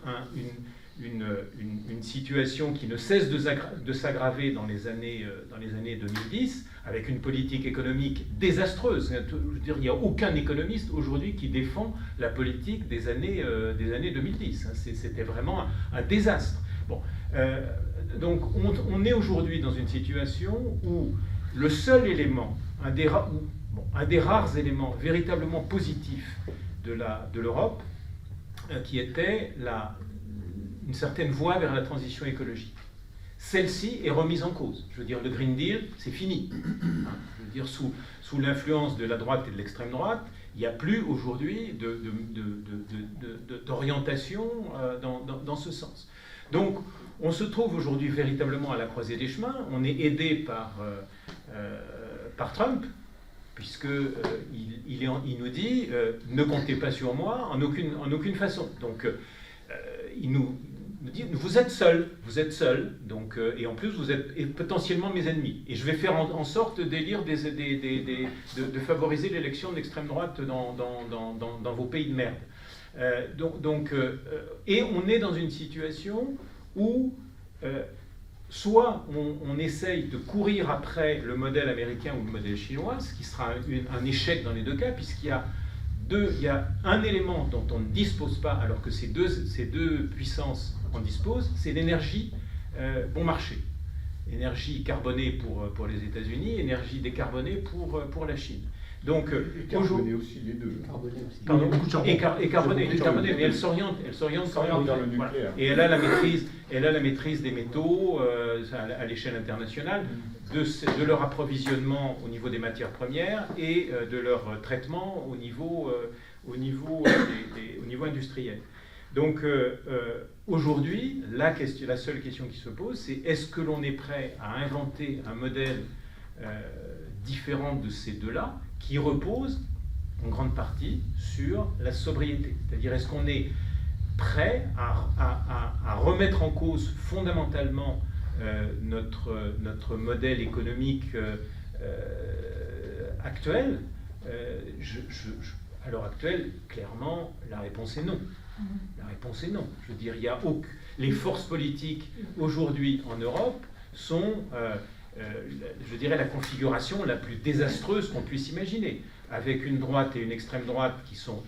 une situation qui ne cesse de s'aggraver dans les années 2010, avec une politique économique désastreuse. Je veux dire, il n'y a aucun économiste aujourd'hui qui défend la politique des années 2010. Hein. C'était vraiment un désastre. Bon, donc on est aujourd'hui dans une situation où le seul élément, un des rares éléments véritablement positifs de l'Europe, qui était une certaine voie vers la transition écologique. Celle-ci est remise en cause. Je veux dire, le Green Deal, c'est fini. Je veux dire, sous l'influence de la droite et de l'extrême droite, il n'y a plus aujourd'hui d'orientation dans ce sens. Donc, on se trouve aujourd'hui véritablement à la croisée des chemins. On est aidé par Trump, puisqu'il nous dit ne comptez pas sur moi en aucune façon. Donc, il nous dit vous êtes seul, donc, et en plus vous êtes potentiellement mes ennemis. Et je vais faire en sorte d'élire de favoriser l'élection de l'extrême droite dans vos pays de merde. Et on est dans une situation où soit on essaye de courir après le modèle américain ou le modèle chinois, ce qui sera un échec dans les deux cas, puisqu'il y a un élément dont on ne dispose pas, alors que ces deux puissances en disposent, c'est l'énergie bon marché. Énergie carbonée pour les États-Unis, énergie décarbonée pour la Chine. Donc, carbonée aussi, les deux. Pardon, et carbonée, mais elle s'oriente vers le nucléaire. Voilà. Et elle a la maîtrise des métaux à l'échelle internationale, de leur approvisionnement au niveau des matières premières et de leur traitement au niveau industriel. Donc aujourd'hui, la seule question qui se pose, c'est est-ce que l'on est prêt à inventer un modèle différent de ces deux-là, qui repose en grande partie sur la sobriété. C'est-à-dire, est-ce qu'on est prêt à remettre en cause fondamentalement notre modèle économique actuel? À l'heure actuelle, clairement, la réponse est non. La réponse est non. Je veux dire, les forces politiques aujourd'hui en Europe sont... je dirais la configuration la plus désastreuse qu'on puisse imaginer, avec une droite et une extrême droite qui sont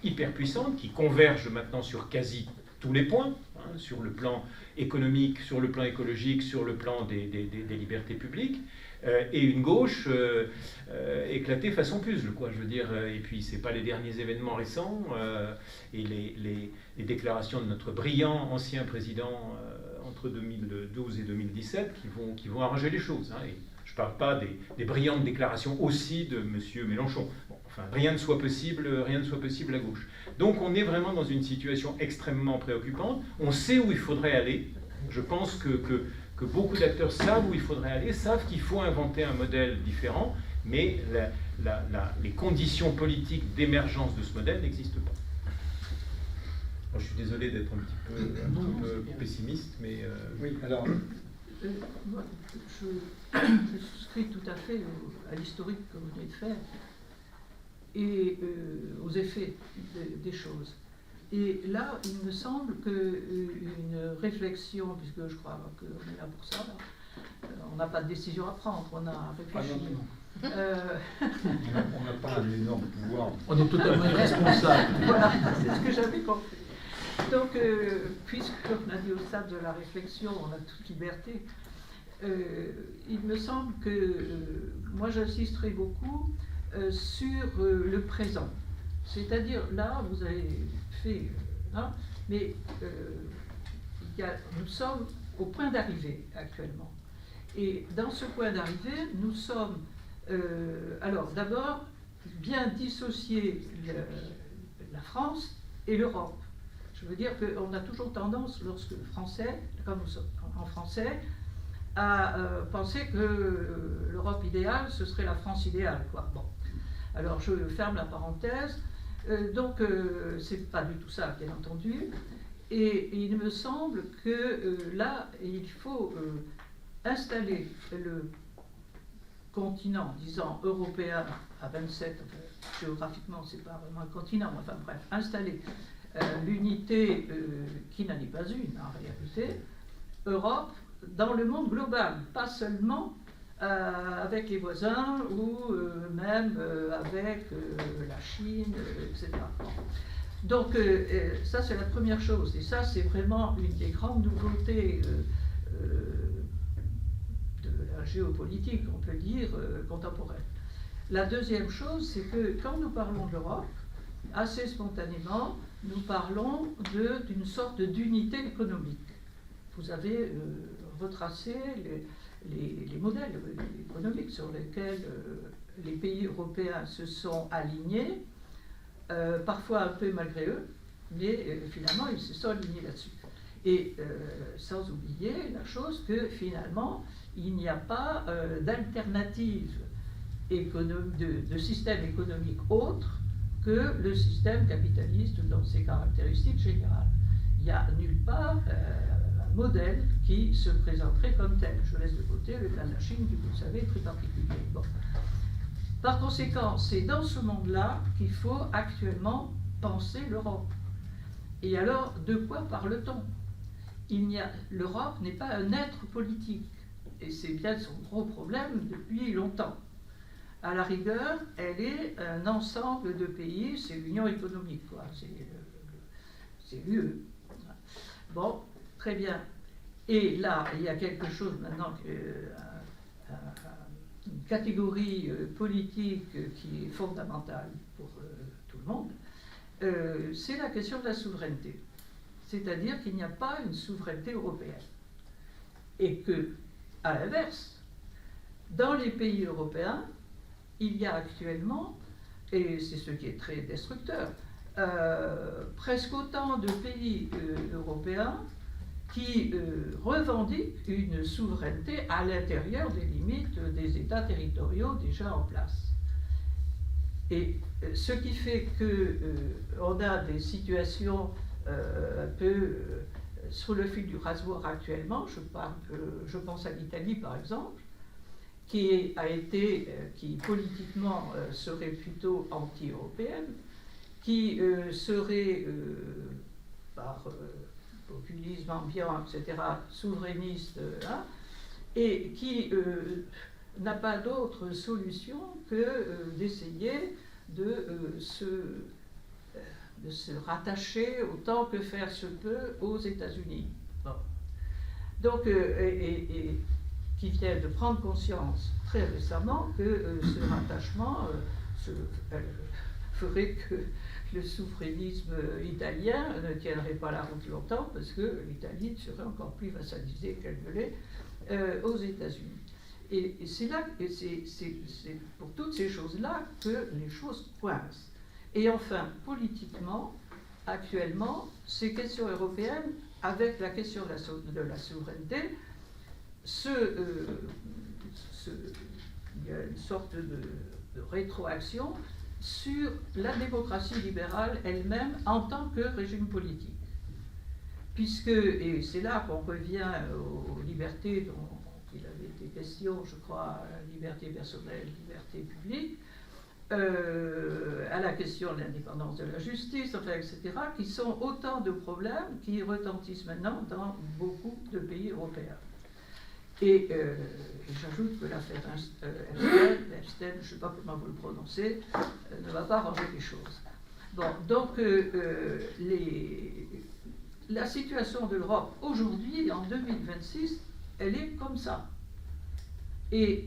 hyper puissantes, qui convergent maintenant sur quasi tous les points, hein, sur le plan économique, sur le plan écologique, sur le plan des libertés publiques, et une gauche éclatée façon puzzle, quoi, je veux dire. Et puis, c'est pas les derniers événements récents et les déclarations de notre brillant ancien président entre 2012 et 2017 qui vont arranger les choses. Hein. Et je ne parle pas des brillantes déclarations aussi de M. Mélenchon. Bon, enfin, rien ne soit possible à gauche. Donc on est vraiment dans une situation extrêmement préoccupante. On sait où il faudrait aller. Je pense que beaucoup d'acteurs savent où il faudrait aller, savent qu'il faut inventer un modèle différent, mais les conditions politiques d'émergence de ce modèle n'existent pas. Bon, je suis désolé d'être un petit peu pessimiste, mais... Oui, alors... Moi, je souscris tout à fait à l'historique que vous venez de faire et aux effets des choses. Et là, il me semble qu'une réflexion, puisque je crois qu'on est là pour ça, on n'a pas de décision à prendre, on a réfléchi. On n'a pas un énorme pouvoir. On est totalement irresponsable. Voilà, c'est ce que j'avais compris. Donc, puisqu'on a dit au stade de la réflexion, on a toute liberté, il me semble que moi j'insisterai beaucoup sur le présent. C'est-à-dire, là, vous avez fait, mais nous sommes au point d'arrivée actuellement. Et dans ce point d'arrivée, nous sommes, alors d'abord, bien dissocier la France et l'Europe. Je veux dire qu'on a toujours tendance, lorsque français, comme nous sommes en français, à penser que l'Europe idéale, ce serait la France idéale, quoi. Bon. Alors je ferme la parenthèse. Donc c'est pas du tout ça, bien entendu. Et il me semble que là, il faut installer le continent, disons européen à 27, géographiquement c'est pas vraiment un continent, enfin bref, installer l'unité qui n'en est pas une en réalité, Europe dans le monde global, pas seulement avec les voisins ou même avec la Chine, etc. Donc ça c'est la première chose, et ça c'est vraiment une des grandes nouveautés de la géopolitique, on peut dire, contemporaine. La deuxième chose, c'est que quand nous parlons de l'Europe, assez spontanément, nous parlons d'une sorte d'unité économique. Vous avez retracé les modèles économiques sur lesquels les pays européens se sont alignés, parfois un peu malgré eux, mais finalement ils se sont alignés là-dessus. Et sans oublier la chose que finalement il n'y a pas d'alternative de système économique autre que le système capitaliste dans ses caractéristiques générales. Il n'y a nulle part un modèle qui se présenterait comme tel. Je laisse de côté le cas de la Chine, qui, vous le savez, est très particulier. Bon. Par conséquent, c'est dans ce monde-là qu'il faut actuellement penser l'Europe. Et alors, de quoi parle-t-on ? L'Europe n'est pas un être politique, et c'est bien son gros problème depuis longtemps. À la rigueur, elle est un ensemble de pays, c'est l'Union économique, quoi. C'est l'UE. Bon, très bien. Et là, il y a quelque chose maintenant, une catégorie politique qui est fondamentale pour tout le monde, c'est la question de la souveraineté. C'est-à-dire qu'il n'y a pas une souveraineté européenne. Et que, à l'inverse, dans les pays européens, il y a actuellement, et c'est ce qui est très destructeur, presque autant de pays européens qui revendiquent une souveraineté à l'intérieur des limites des États territoriaux déjà en place. Et ce qui fait qu'on a des situations un peu sur le fil du rasoir actuellement, je pense à l'Italie par exemple, qui politiquement serait plutôt anti-européenne, qui serait, par populisme ambiant, etc., souverainiste, et qui n'a pas d'autre solution que d'essayer de se rattacher autant que faire se peut aux États-Unis. Bon. Donc, et qui vient de prendre conscience très récemment que ce rattachement ferait que le souverainisme italien ne tiendrait pas la route longtemps parce que l'Italie serait encore plus vassalisée qu'elle ne l'est aux États-Unis. Et c'est là, c'est pour toutes ces choses-là que les choses coincent. Et enfin, politiquement, actuellement, ces questions européennes, avec la question de la souveraineté, il y a une sorte de rétroaction sur la démocratie libérale elle-même en tant que régime politique. Puisque, et c'est là qu'on revient aux libertés dont il avait été question, je crois, liberté personnelle, liberté publique, à la question de l'indépendance de la justice, enfin, etc., qui sont autant de problèmes qui retentissent maintenant dans beaucoup de pays européens. Et j'ajoute que l'affaire Epstein, je ne sais pas comment vous le prononcez, ne va pas ranger les choses. Bon, donc la situation de l'Europe aujourd'hui, en 2026, elle est comme ça. Et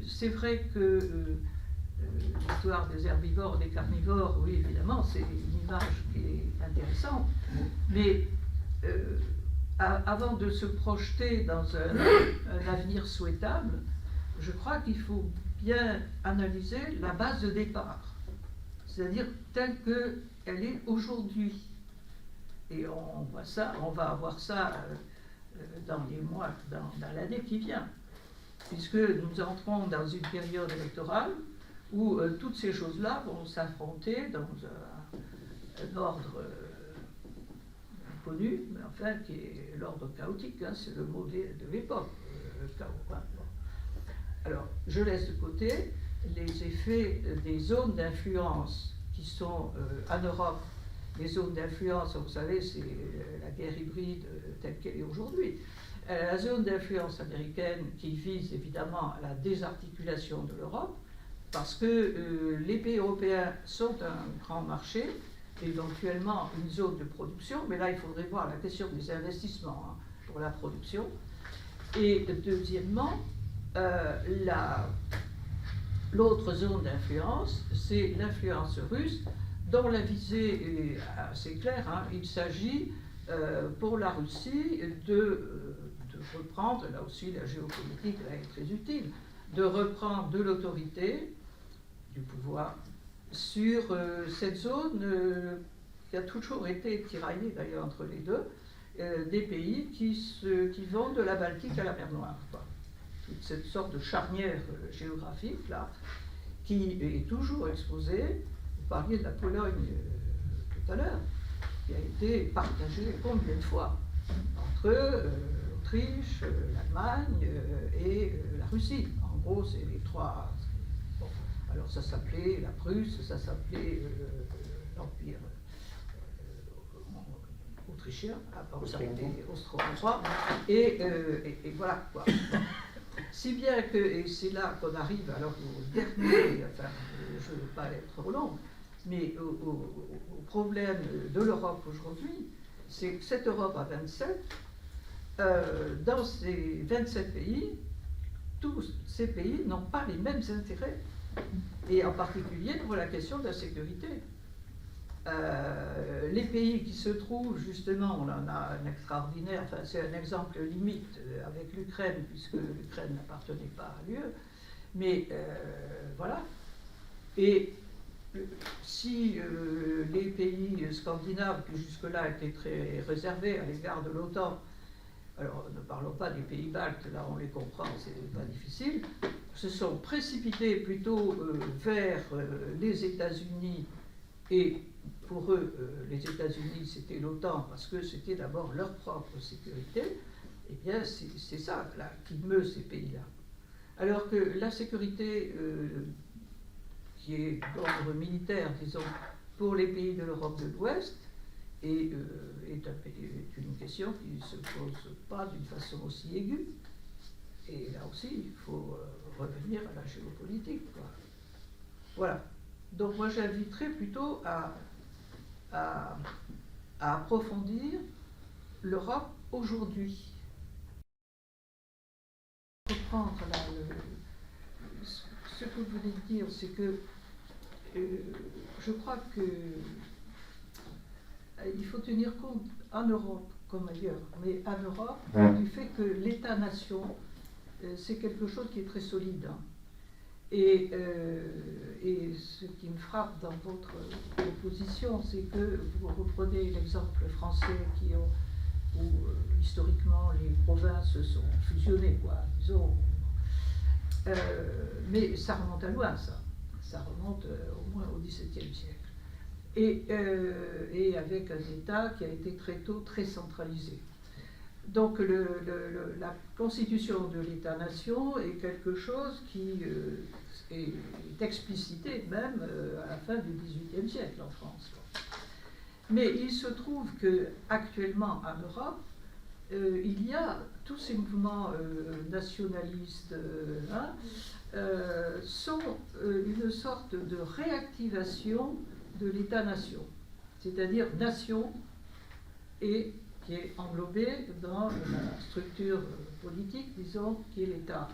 c'est vrai que l'histoire des herbivores, des carnivores, oui, évidemment, c'est une image qui est intéressante, mais avant de se projeter dans un avenir souhaitable, je crois qu'il faut bien analyser la base de départ, c'est-à-dire telle qu'elle est aujourd'hui. Et on voit ça, on va avoir ça dans les mois, dans l'année qui vient, puisque nous entrons dans une période électorale où toutes ces choses-là vont s'affronter dans un ordre connu, mais enfin qui est l'ordre chaotique, hein, c'est le mot de l'époque, chaos. Hein, bon. Alors, je laisse de côté les effets des zones d'influence qui sont en Europe. Les zones d'influence, vous savez, c'est la guerre hybride telle qu'elle est aujourd'hui. La zone d'influence américaine qui vise évidemment à la désarticulation de l'Europe, parce que les pays européens sont un grand marché, éventuellement une zone de production, mais là il faudrait voir la question des investissements hein, pour la production. Et deuxièmement, l'autre zone d'influence, c'est l'influence russe, dont la visée est assez claire. Hein. Il s'agit pour la Russie de reprendre, là aussi la géopolitique là, est très utile, de reprendre de l'autorité, du pouvoir, sur cette zone qui a toujours été tiraillée d'ailleurs entre les deux, des pays qui vont de la Baltique à la mer Noire. Quoi. Toute cette sorte de charnière géographique là, qui est toujours exposée. Vous parliez de la Pologne tout à l'heure, qui a été partagée combien de fois entre l'Autriche, l'Allemagne et la Russie. En gros, c'est les trois. Bon. Alors ça s'appelait la Prusse, ça s'appelait l'Empire autrichien, après ça a été austro-hongrois, et voilà quoi. Si bien que, et c'est là qu'on arrive alors au dernier, enfin je ne veux pas être trop long, mais au problème de l'Europe aujourd'hui, c'est que cette Europe à 27, dans ces 27 pays, tous ces pays n'ont pas les mêmes intérêts, et en particulier pour la question de la sécurité. Les pays qui se trouvent, justement, on en a un extraordinaire, enfin c'est un exemple limite avec l'Ukraine, puisque l'Ukraine n'appartenait pas à l'UE, mais voilà. Et si les pays scandinaves, qui jusque-là étaient très réservés à l'égard de l'OTAN, alors ne parlons pas des pays baltes, là on les comprend, c'est pas difficile, se sont précipités plutôt vers les États-Unis, et pour eux, les États-Unis c'était l'OTAN parce que c'était d'abord leur propre sécurité, eh bien c'est ça là, qui meut ces pays-là. Alors que la sécurité qui est d'ordre militaire, disons, pour les pays de l'Europe de l'Ouest, est une question qui ne se pose pas d'une façon aussi aiguë. Et là aussi, il faut revenir à la géopolitique, quoi. Voilà. Donc moi j'inviterais plutôt à approfondir l'Europe aujourd'hui. Reprendre là, ce que vous venez de dire, c'est que je crois que il faut tenir compte en Europe comme ailleurs, mais en Europe du fait que l'État-nation c'est quelque chose qui est très solide. Hein. Et ce qui me frappe dans votre proposition, c'est que vous reprenez l'exemple français où historiquement les provinces se sont fusionnées, quoi, disons. Mais ça remonte à loin, ça. Ça remonte au moins au XVIIe siècle. Et avec un État qui a été très tôt très centralisé. Donc la constitution de l'État-nation est quelque chose qui est explicité même à la fin du XVIIIe siècle en France. Mais il se trouve qu'actuellement en Europe, il y a tous ces mouvements nationalistes sont une sorte de réactivation de l'État-nation, c'est-à-dire nation et qui est englobée dans la structure politique, disons, qui est l'État.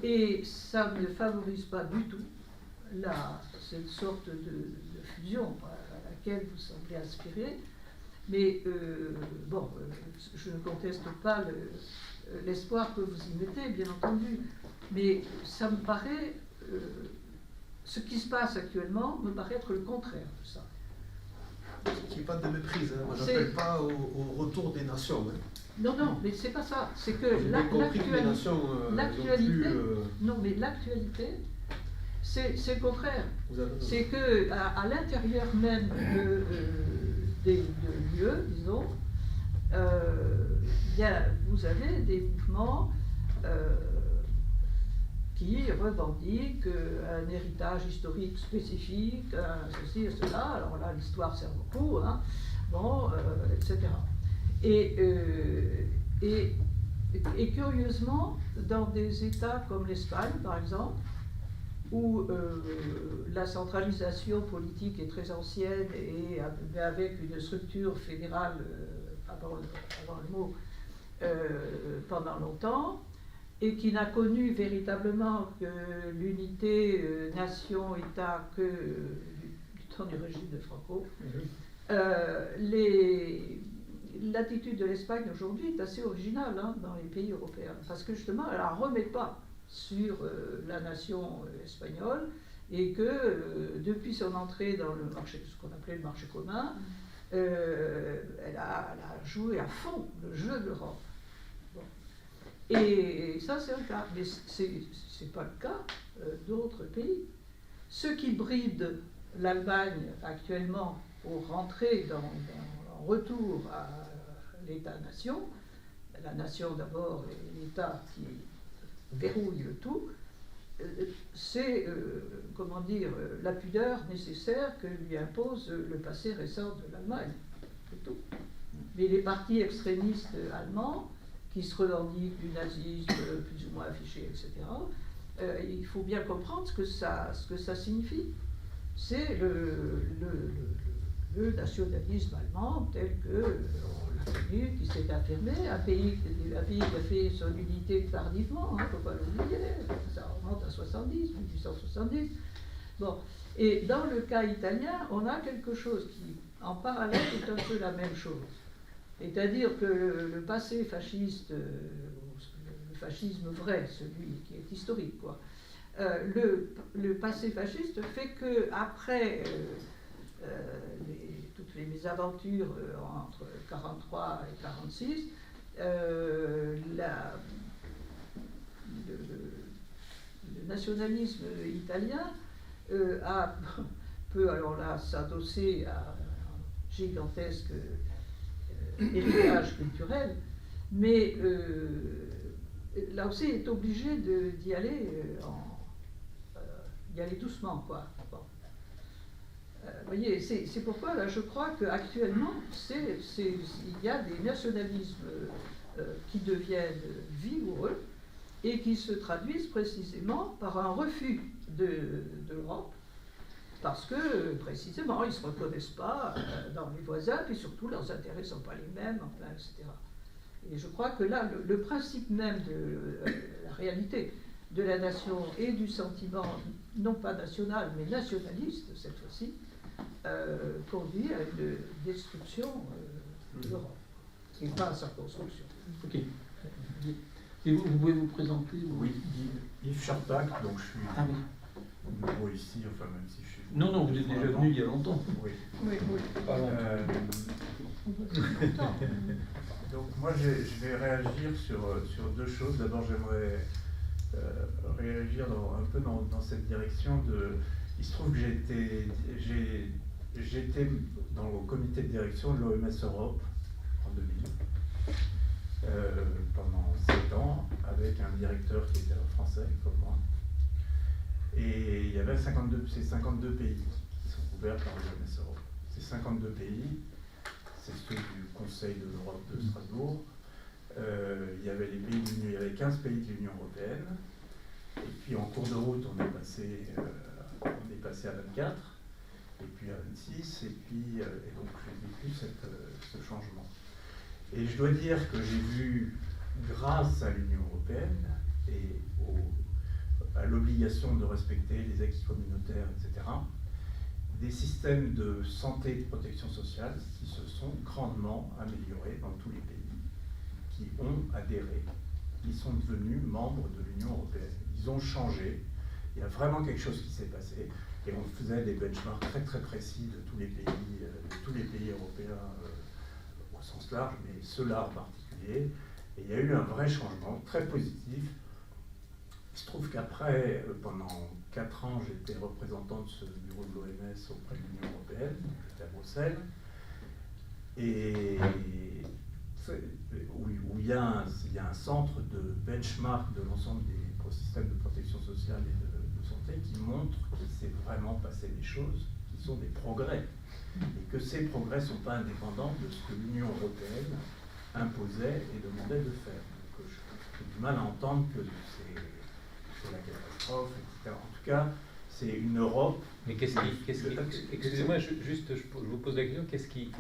Et ça ne favorise pas du tout cette sorte de fusion à laquelle vous semblez aspirer. Mais je ne conteste pas l'espoir que vous y mettez, bien entendu. Mais ça me paraît, ce qui se passe actuellement me paraît être le contraire de ça. C'est pas de méprise, hein. Moi j'appelle pas au retour des nations. Hein. Non, mais c'est pas ça. C'est que l'actualité. Non, mais l'actualité, c'est le contraire. C'est que à l'intérieur même de l'UE, disons, vous avez des mouvements qui revendiquent un héritage historique spécifique, ceci et cela. Alors là, l'histoire sert beaucoup, hein, etc. Et curieusement, dans des États comme l'Espagne, par exemple, où la centralisation politique est très ancienne et avec une structure fédérale, avant le mot, pendant longtemps, et qui n'a connu véritablement que l'unité nation-État que du temps du régime de Franco, l'attitude de l'Espagne aujourd'hui est assez originale dans les pays européens, parce que justement, elle ne remet pas sur la nation espagnole, et que depuis son entrée dans le marché, ce qu'on appelait le marché commun, elle a joué à fond le jeu de l'Europe. Bon. Et ça, c'est un cas, mais ce n'est pas le cas d'autres pays. Ce qui bride l'Allemagne actuellement pour rentrer en retour à l'État-nation, la nation d'abord et l'État qui verrouille le tout, c'est, la pudeur nécessaire que lui impose le passé récent de l'Allemagne, c'est tout. Mais les partis extrémistes allemands, qui se revendiquent du nazisme plus ou moins affiché, etc., il faut bien comprendre ce que ça signifie. C'est le nationalisme allemand tel que on l'a connu, qui s'est affirmé, un pays qui a fait son unité tardivement, il ne faut pas l'oublier, ça remonte à 1870. Bon, et dans le cas italien, on a quelque chose qui, en parallèle, est un peu la même chose. C'est-à-dire que le passé fasciste, le fascisme vrai, celui qui est historique, quoi, le passé fasciste fait que après toutes les mésaventures entre 1943 et 1946, le nationalisme italien peut alors là s'adosser à un gigantesque héritage culturel, mais là aussi est obligé d'y aller doucement, quoi. Bon. Vous voyez, c'est pourquoi là, je crois qu'actuellement, il y a des nationalismes qui deviennent vigoureux et qui se traduisent précisément par un refus de l'Europe, parce que précisément ils ne se reconnaissent pas dans les voisins, et surtout leurs intérêts ne sont pas les mêmes, enfin, etc. Et je crois que là, le principe même de la réalité de la nation et du sentiment, non pas national, mais nationaliste, cette fois-ci, conduit à une destruction de l'Europe, et pas à sa construction. Ok. Et vous pouvez vous présenter? Oui, Yves Chartac, donc je suis numéro ici, enfin même si je suis... Non, non, vous êtes déjà venu il y a longtemps. Oui. Oui, oui. Pas longtemps. Donc moi je vais réagir sur deux choses. D'abord j'aimerais réagir un peu dans cette direction de... Il se trouve que j'étais dans le comité de direction de l'OMS Europe en 2000 pendant 7 ans avec un directeur qui était français comme moi. Et il y avait 52 pays qui sont couverts par l'OMS Europe. Ces 52 pays, c'est ceux du Conseil de l'Europe de Strasbourg. Il y avait les pays de l'Union, il y avait 15 pays de l'Union européenne. Et puis en cours de route, on est passé à 24, et puis à 26, et donc j'ai vécu ce changement. Et je dois dire que j'ai vu, grâce à l'Union européenne et à l'obligation de respecter les acquis communautaires, etc., des systèmes de santé et de protection sociale qui se sont grandement améliorés dans tous les pays qui ont adhéré, qui sont devenus membres de l'Union européenne. Ils ont changé, il y a vraiment quelque chose qui s'est passé, et on faisait des benchmarks très très précis de tous les pays européens au sens large, mais ceux-là en particulier, et il y a eu un vrai changement très positif. Il se trouve qu'après, pendant 4 ans, j'étais représentant de ce bureau de l'OMS auprès de l'Union européenne, j'étais à Bruxelles, et où il y a un centre de benchmark de l'ensemble des systèmes de protection sociale et de santé qui montre qu'il s'est vraiment passé des choses qui sont des progrès, et que ces progrès ne sont pas indépendants de ce que l'Union européenne imposait et demandait de faire. Donc j'ai du mal à entendre que c'est la catastrophe, etc. En tout cas, c'est une Europe... Mais excusez-moi, je vous pose la question, qu'est-ce qui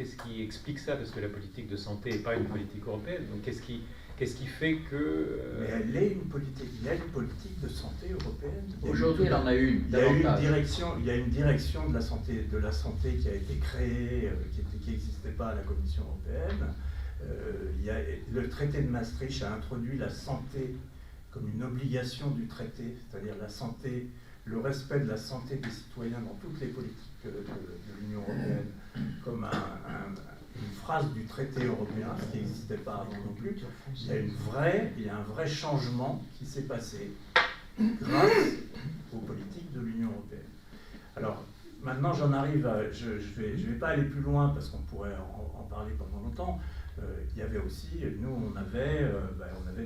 explique ça? Parce que la politique de santé n'est pas une politique européenne, donc qu'est-ce qui fait que... Mais elle est une politique, il y a une politique de santé européenne. Aujourd'hui, elle en a une. Il y a une direction de la santé qui a été créée, qui n'existait pas à la Commission européenne. Le traité de Maastricht a introduit la santé comme une obligation du traité, c'est-à-dire la santé, le respect de la santé des citoyens dans toutes les politiques de l'Union européenne, comme une phrase du traité européen, ce qui n'existait pas avant non plus. Il y a un vrai changement qui s'est passé grâce aux politiques de l'Union européenne. Alors, maintenant j'en arrive à... Je vais pas aller plus loin parce qu'on pourrait en parler pendant longtemps. Il y avait aussi, nous on avait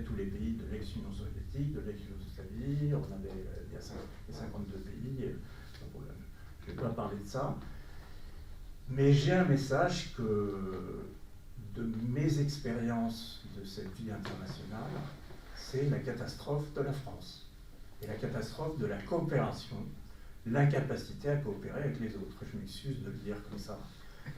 tous les pays de l'ex-Union soviétique, de l'ex-Yougoslavie, on avait les 52 pays, je ne vais pas parler de ça. Mais j'ai un message que de mes expériences de cette vie internationale, c'est la catastrophe de la France et la catastrophe de la coopération, l'incapacité à coopérer avec les autres. Je m'excuse de le dire comme ça.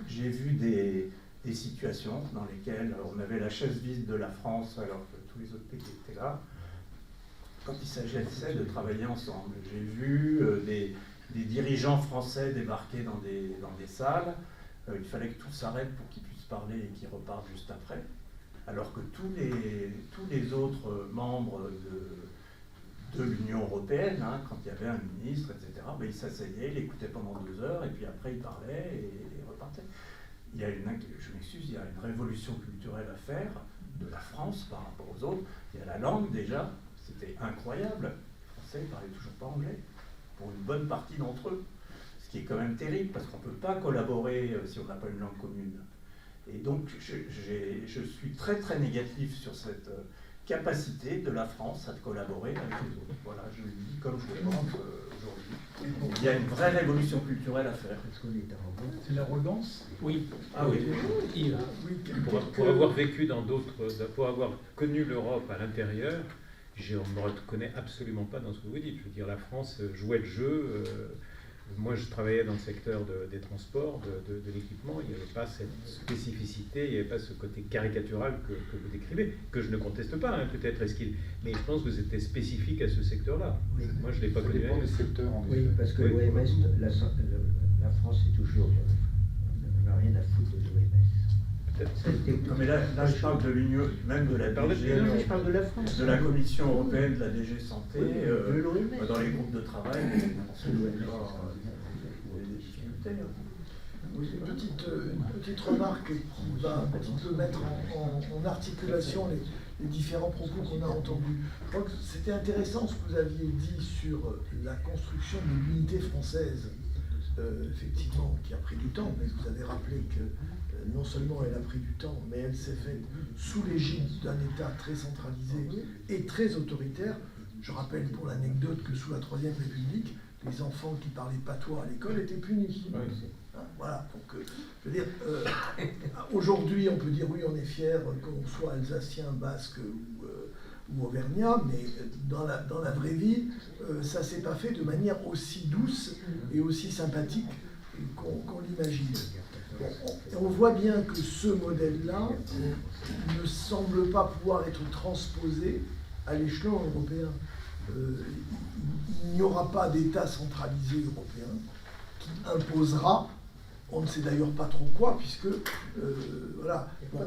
J'ai vu des situations dans lesquelles on avait la chaise vide de la France alors que tous les autres pays étaient là, quand il s'agissait de travailler ensemble. J'ai vu des dirigeants français débarquer dans des salles, il fallait que tout s'arrête pour qu'ils puissent parler et qu'ils repartent juste après, alors que tous les autres membres de l'Union européenne, quand il y avait un ministre, etc., ils s'asseyaient, ils l'écoutaient pendant 2 heures, et puis après ils parlaient et repartaient. Je m'excuse, il y a une révolution culturelle à faire de la France par rapport aux autres. Il y a la langue déjà, c'était incroyable. Les Français ne parlaient toujours pas anglais, pour une bonne partie d'entre eux. Ce qui est quand même terrible, parce qu'on ne peut pas collaborer si on n'a pas une langue commune. Et donc, je suis très très négatif sur cette capacité de la France à collaborer avec les autres. Voilà, je le dis comme je le pense aujourd'hui. Il y a une vraie révolution culturelle à faire. C'est l'arrogance? Oui. Ah oui. Yves. Pour avoir vécu dans d'autres, pour avoir connu l'Europe à l'intérieur, je ne me reconnais absolument pas dans ce que vous dites. Je veux dire, la France jouait le jeu. Moi, je travaillais dans le secteur des transports, de l'équipement. Il n'y avait pas cette spécificité, il n'y avait pas ce côté caricatural que vous décrivez, que je ne conteste pas, peut-être. Mais je pense que c'était spécifique à ce secteur-là. Oui. Moi, je ne l'ai pas connu. Oui, parce que l'OMS, la France est toujours... on n'a rien à foutre de l'OMS. Ça a été... Non, mais là, je parle de l'Union, même de la DG, Non, mais je parle de la France. de la Commission européenne, de la DG Santé, de l'OMS. dans les groupes de travail. Oui, une petite remarque qui va un petit peu mettre en articulation les différents propos qu'on a entendus. Je crois que c'était intéressant ce que vous aviez dit sur la construction de l'unité française, effectivement, qui a pris du temps, mais vous avez rappelé que non seulement elle a pris du temps, mais elle s'est faite sous l'égide d'un État très centralisé et très autoritaire. Je rappelle pour l'anecdote que sous la Troisième République, les enfants qui parlaient patois à l'école étaient punis. Voilà, donc je veux dire, aujourd'hui on peut dire oui, on est fier qu'on soit alsacien, basque ou auvergnat, mais dans la vraie vie, ça ne s'est pas fait de manière aussi douce et aussi sympathique qu'on l'imagine. On voit bien que ce modèle-là ne semble pas pouvoir être transposé à l'échelon européen. Il n'y aura pas d'État centralisé européen qui imposera, on ne sait d'ailleurs pas trop quoi, puisque voilà. Bon,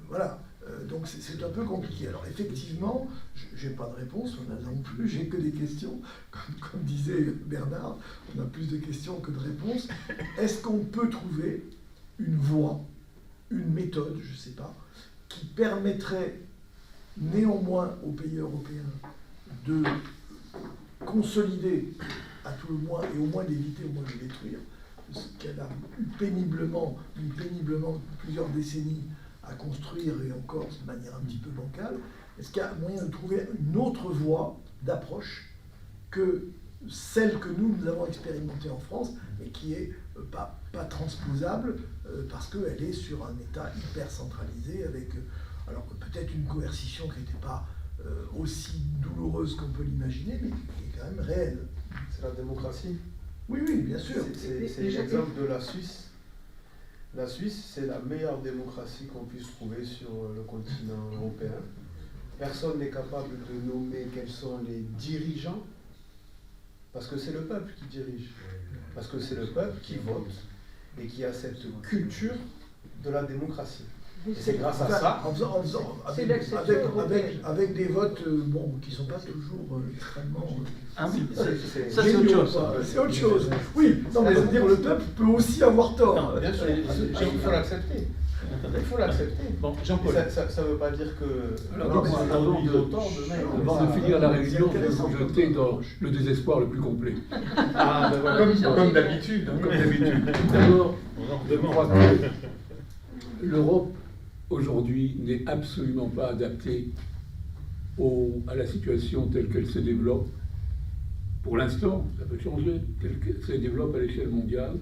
voilà. Donc c'est un peu compliqué. Alors effectivement, j'ai pas de réponse, on a non plus, j'ai que des questions. Comme disait Bernard, on a plus de questions que de réponses. Est-ce qu'on peut trouver une voie, une méthode, je sais pas, qui permettrait néanmoins aux pays européens de consolider à tout le moins, et au moins d'éviter, au moins de détruire, ce qu'elle a eu péniblement plusieurs décennies à construire, et encore de manière un petit peu bancale. Est-ce qu'il y a moyen de trouver une autre voie d'approche que celle que nous avons expérimentée en France, et qui est pas transposable, parce qu'elle est sur un État hyper centralisé, avec alors peut-être une coercition qui n'était pas aussi douloureuse qu'on peut l'imaginer, mais qui est quand même réelle. C'est la démocratie. Oui, oui, bien sûr. C'est l'exemple de la Suisse. La Suisse, c'est la meilleure démocratie qu'on puisse trouver sur le continent européen. Personne n'est capable de nommer quels sont les dirigeants, parce que c'est le peuple qui dirige. Parce que c'est le peuple qui vote et qui a cette culture de la démocratie. Et c'est grâce à ça. Avec des votes qui ne sont pas toujours extrêmement. Ah oui, ça c'est autre chose. C'est autre chose. Oui, non, mais dire le peuple peut aussi avoir tort. Non, bien sûr, il faut l'accepter. Il faut l'accepter. Bon, Jean-Paul. Ça ne veut pas dire que. Alors, avant de finir la réunion, je vais vous jeter dans le désespoir le plus complet. Ah, ben voilà. Comme d'habitude. Comme d'habitude. D'abord, je crois que l'Europe aujourd'hui n'est absolument pas adaptée à la situation telle qu'elle se développe. Pour l'instant, ça peut changer, telle qu'elle se développe à l'échelle mondiale,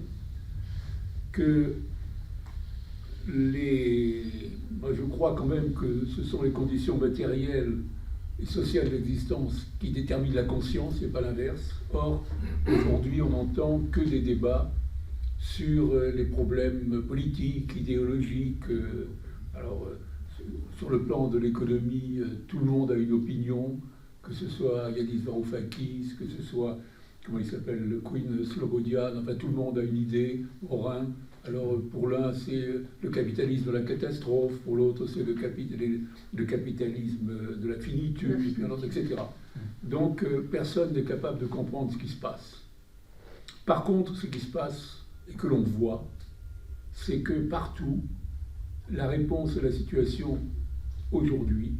que moi je crois quand même que ce sont les conditions matérielles et sociales d'existence qui déterminent la conscience et pas l'inverse. Or, aujourd'hui, on n'entend que des débats sur les problèmes politiques, idéologiques. Alors, sur le plan de l'économie, tout le monde a une opinion, que ce soit Yanis Varoufakis, que ce soit, comment il s'appelle, le Queen Slobodian, enfin tout le monde a une idée, Morin. Alors pour l'un c'est le capitalisme de la catastrophe, pour l'autre c'est le capitalisme de la finitude, et puis un autre, etc. Donc personne n'est capable de comprendre ce qui se passe. Par contre, ce qui se passe, et que l'on voit, c'est que partout, la réponse à la situation aujourd'hui,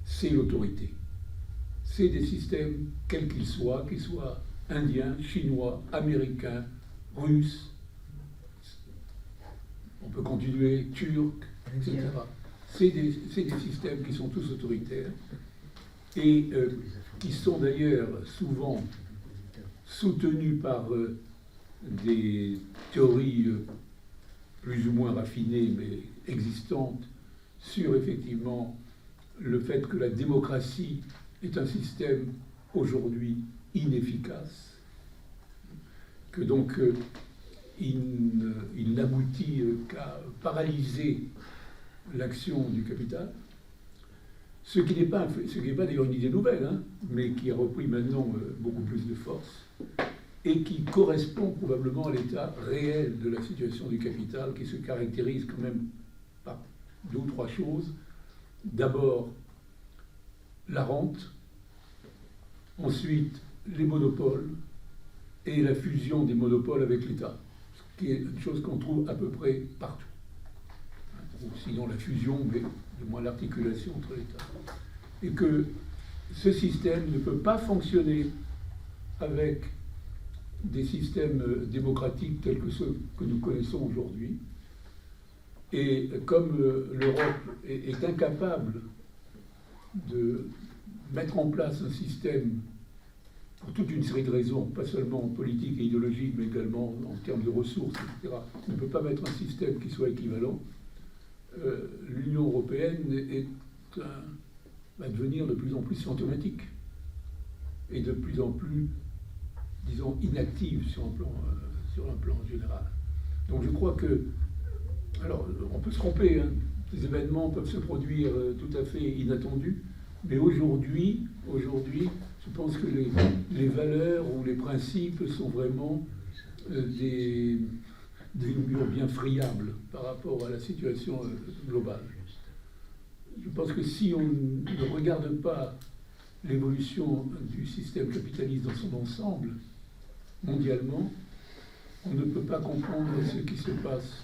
c'est l'autorité. C'est des systèmes, quels qu'ils soient indiens, chinois, américains, russes, on peut continuer, turcs, etc. C'est des systèmes qui sont tous autoritaires et qui sont d'ailleurs souvent soutenus par des théories plus ou moins raffinées, mais existantes, sur effectivement le fait que la démocratie est un système aujourd'hui inefficace, que donc il n'aboutit qu'à paralyser l'action du capital, ce qui n'est pas d'ailleurs une idée nouvelle, hein, mais qui a repris maintenant beaucoup plus de force, et qui correspond probablement à l'état réel de la situation du capital, qui se caractérise quand même 2 ou 3 choses. D'abord, la rente, ensuite les monopoles et la fusion des monopoles avec l'État, ce qui est une chose qu'on trouve à peu près partout. Ou sinon la fusion, mais du moins l'articulation entre l'État. Et que ce système ne peut pas fonctionner avec des systèmes démocratiques tels que ceux que nous connaissons aujourd'hui. Et comme l'Europe est incapable de mettre en place un système pour toute une série de raisons, pas seulement politiques et idéologiques, mais également en termes de ressources, etc., ne peut pas mettre un système qui soit équivalent, l'Union européenne va devenir de plus en plus fantomatique et de plus en plus, disons, inactive sur un plan général. Donc je crois que, alors on peut se tromper, hein, des événements peuvent se produire tout à fait inattendus, mais aujourd'hui, je pense que les valeurs ou les principes sont vraiment des murs bien friables par rapport à la situation globale. Je pense que si on ne regarde pas l'évolution du système capitaliste dans son ensemble, mondialement, on ne peut pas comprendre ce qui se passe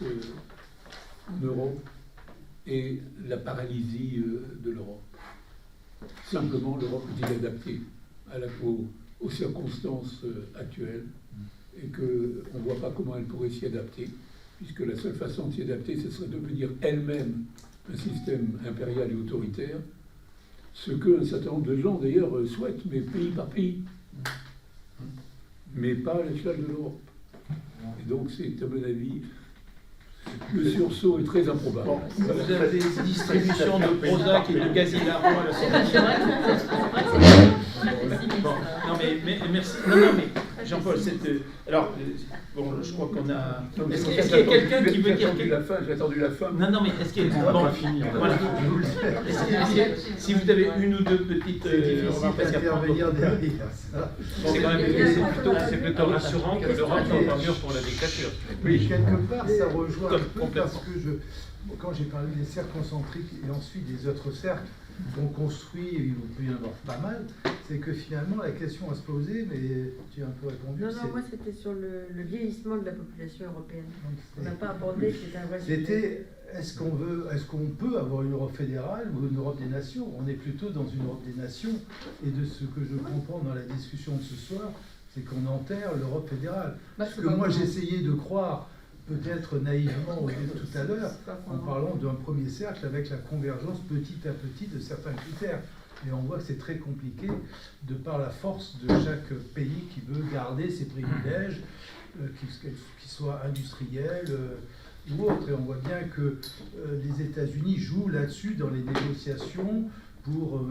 en Europe et la paralysie de l'Europe. Simplement, l'Europe est inadaptée aux circonstances actuelles et qu'on ne voit pas comment elle pourrait s'y adapter, puisque la seule façon de s'y adapter, ce serait de devenir elle-même un système impérial et autoritaire, ce qu'un certain nombre de gens d'ailleurs souhaitent, mais pays par pays, mais pas à l'échelle de l'Europe. Et donc c'est, à mon avis, le sursaut est très improbable. Bon, vous avez des distributions de Prozac et de Gasilaro à la sortie. Bon, non mais merci. Non mais Jean-Paul, alors bon, je crois qu'on a. Est-ce qu'il y a quelqu'un qui veut dire quelque chose? J'ai attendu la fin. Non mais est-ce qu'il y a bon, voilà. Si vous avez une ou deux petites remarques à intervenir derrière ça. C'est plutôt rassurant que l'Europe soit pas mûre pour la dictature. Oui, quelque part, ça rejoint un peu parce que quand j'ai parlé des cercles concentriques et ensuite des autres cercles qu'on construit, et il peut y en avoir pas mal, c'est que finalement la question à se poser, mais tu as un peu répondu. Non, moi c'était sur le vieillissement de la population européenne. On n'a pas abordé, c'est un vrai sujet. C'était, est-ce qu'on peut avoir une Europe fédérale ou une Europe des nations? On est plutôt dans une Europe des nations, et de ce que je comprends dans la discussion de ce soir, c'est qu'on enterre l'Europe fédérale. Ce que moi j'essayais de croire, peut-être naïvement tout à l'heure, en parlant d'un premier cercle avec la convergence petit à petit de certains critères. Et on voit que c'est très compliqué de par la force de chaque pays qui veut garder ses privilèges, qu'ils soient industriels ou autres. Et on voit bien que les États-Unis jouent là-dessus dans les négociations pour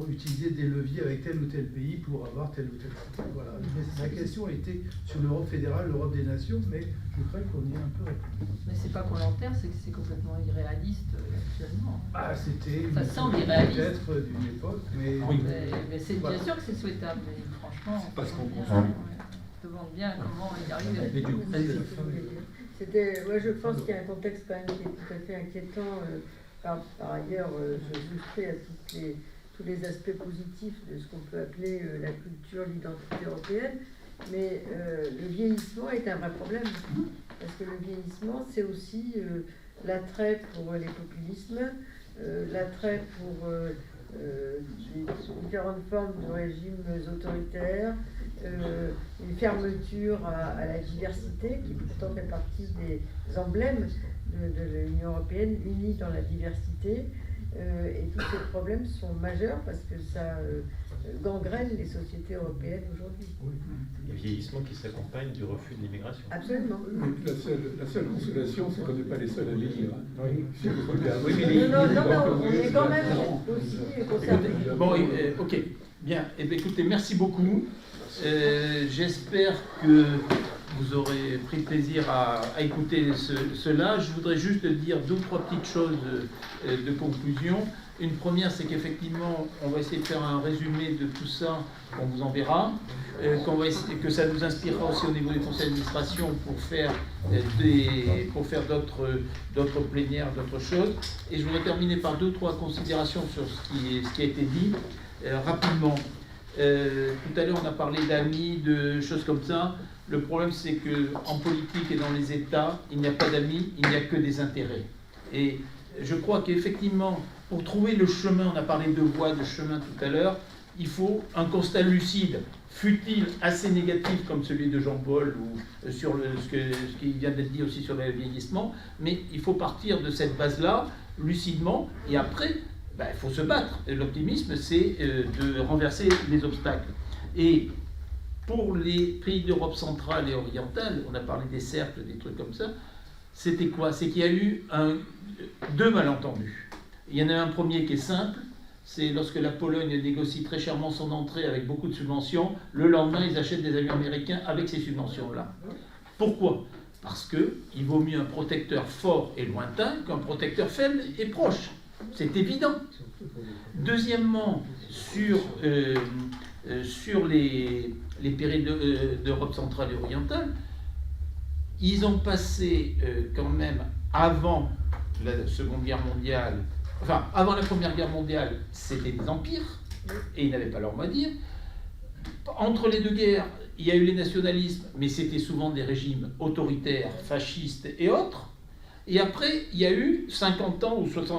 utiliser des leviers avec tel ou tel pays pour avoir tel ou tel pays. Voilà. Mais la question était sur l'Europe fédérale, l'Europe des nations, mais je crois qu'on y a un peu répondu. Mais c'est pas qu'on l'enterre, c'est que c'est complètement irréaliste actuellement. C'était ça semble irréaliste. Peut-être d'une époque, mais... Oui. Mais c'est bien sûr que c'est souhaitable, mais franchement, c'est parce qu'on se demande bien comment y arriver. Moi je pense qu'il y a un contexte quand même qui est tout à fait inquiétant. Par ailleurs, je souscris à tous les aspects positifs de ce qu'on peut appeler la culture, l'identité européenne, mais le vieillissement est un vrai problème, parce que le vieillissement, c'est aussi l'attrait pour les populismes, l'attrait pour les différentes formes de régimes autoritaires, une fermeture à la diversité, qui pourtant fait partie des emblèmes de l'Union européenne, unie dans la diversité. Et tous ces problèmes sont majeurs parce que ça gangrène les sociétés européennes aujourd'hui. Le vieillissement qui s'accompagne du refus de l'immigration. Absolument. La seule consolation, c'est qu'on n'est pas les seuls à vieillir. Oui. Non, on est quand même aussi concernés. Bon, ok, bien. Eh bien, écoutez, merci beaucoup. J'espère que vous aurez pris plaisir à écouter cela. Je voudrais juste dire 2 ou 3 petites choses de conclusion. Une première, c'est qu'effectivement, on va essayer de faire un résumé de tout ça, on vous enverra, que ça nous inspirera aussi au niveau du conseil d'administration pour faire d'autres plénières, d'autres choses. Et je voudrais terminer par 2-3 considérations sur ce qui a été dit rapidement. Tout à l'heure, on a parlé d'amis, de choses comme ça. Le problème, c'est qu'en politique et dans les États, il n'y a pas d'amis, il n'y a que des intérêts. Et je crois qu'effectivement, pour trouver le chemin, on a parlé de voie, de chemin tout à l'heure, il faut un constat lucide, fut-il assez négatif comme celui de Jean-Paul ou sur ce qui vient d'être dit aussi sur le vieillissement, mais il faut partir de cette base-là, lucidement, et après, il faut se battre. L'optimisme, c'est de renverser les obstacles. Et pour les pays d'Europe centrale et orientale, on a parlé des cercles, des trucs comme ça, c'était quoi? C'est qu'il y a eu deux malentendus. Il y en a un premier qui est simple, c'est lorsque la Pologne négocie très chèrement son entrée avec beaucoup de subventions, le lendemain ils achètent des avions américains avec ces subventions-là. Pourquoi? Parce qu'il vaut mieux un protecteur fort et lointain qu'un protecteur faible et proche. C'est évident. Deuxièmement, sur les pays d'Europe centrale et orientale, ils ont passé quand même avant la Seconde Guerre mondiale, enfin avant la Première Guerre mondiale, c'était des empires et ils n'avaient pas leur mot à dire. Entre les deux guerres, il y a eu les nationalismes, mais c'était souvent des régimes autoritaires, fascistes et autres. Et après, il y a eu 50 ans ou 50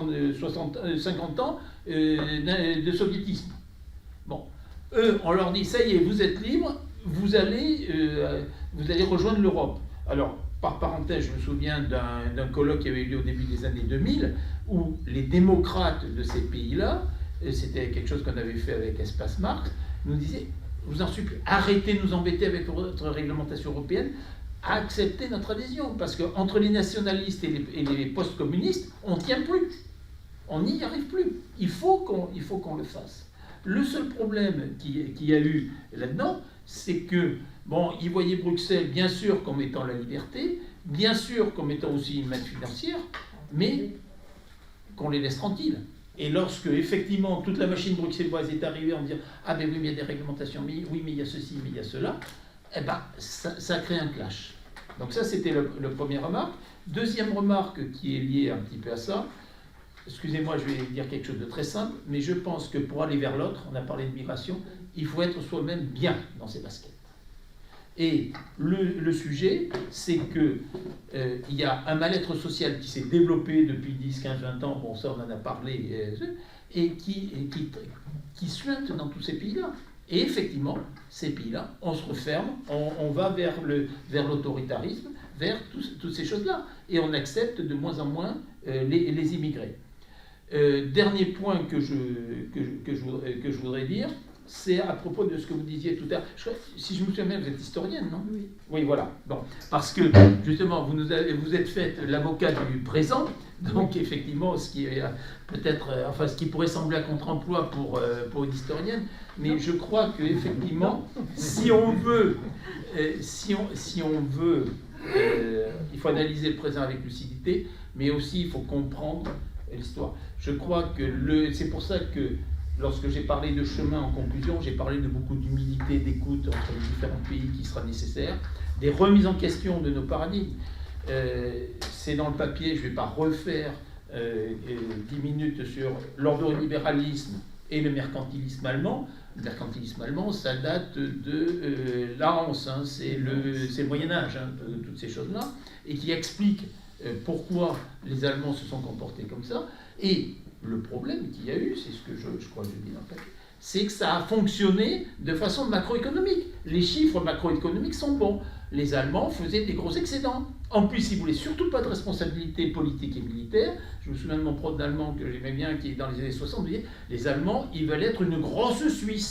ans de soviétisme. Bon, eux, on leur dit, ça y est, vous êtes libres, vous allez rejoindre l'Europe. Alors, par parenthèse, je me souviens d'un colloque qui avait eu lieu au début des années 2000, où les démocrates de ces pays-là, c'était quelque chose qu'on avait fait avec Espace Marx, nous disaient, je vous en supplie, arrêtez de nous embêter avec votre réglementation européenne, acceptez notre adhésion, parce qu'entre les nationalistes et les post-communistes, on ne tient plus, on n'y arrive plus. Il faut qu'on le fasse. Le seul problème qu'il y a eu là-dedans, c'est que, bon, ils voyaient Bruxelles, bien sûr, comme étant la liberté, bien sûr, comme étant aussi une manne financière, mais qu'on les laisse tranquilles. Et lorsque, effectivement, toute la machine bruxelloise est arrivée en disant « Ah, mais oui, mais il y a des réglementations, mais oui, mais il y a ceci, mais il y a cela », eh bien, ça crée un clash. Donc ça, c'était le premier remarque. Deuxième remarque qui est liée un petit peu à ça, excusez-moi, je vais dire quelque chose de très simple, mais je pense que pour aller vers l'autre, on a parlé de migration, il faut être soi-même bien dans ses baskets. Et le sujet, c'est qu'il y a un mal-être social qui s'est développé depuis 10, 15, 20 ans, bon ça on en a parlé, et qui suinte dans tous ces pays-là. Et effectivement, ces pays-là, on se referme, on va vers l'autoritarisme, vers toutes ces choses-là. Et on accepte de moins en moins les immigrés. Dernier point que je voudrais dire, c'est à propos de ce que vous disiez tout à l'heure. Si je me souviens bien, vous êtes historienne, non? Oui. Oui, voilà. Bon, parce que, justement, vous êtes fait l'avocat du présent, donc effectivement, ce qui est peut-être, enfin, ce qui pourrait sembler un contre-emploi pour une historienne, mais je crois qu'effectivement, si on veut, il faut analyser le présent avec lucidité, mais aussi il faut comprendre l'histoire. Je crois que c'est pour ça que lorsque j'ai parlé de chemin en conclusion, j'ai parlé de beaucoup d'humilité, d'écoute entre les différents pays qui sera nécessaire, des remises en question de nos paradigmes. C'est dans le papier, je ne vais pas refaire 10 minutes sur l'ordolibéralisme et le mercantilisme allemand. Le mercantilisme allemand, ça date de la Hanse, hein, c'est le Moyen-Âge, hein, toutes ces choses-là, et qui explique pourquoi les Allemands se sont comportés comme ça. Et le problème qu'il y a eu, c'est ce que je crois que je dis dans le papier, c'est que ça a fonctionné de façon macroéconomique. Les chiffres macroéconomiques sont bons. Les Allemands faisaient des gros excédents. En plus, ils ne voulaient surtout pas de responsabilité politique et militaire. Je me souviens de mon prof d'allemand que j'aimais bien, qui dans les années 60 disait, les Allemands, ils veulent être une grosse Suisse.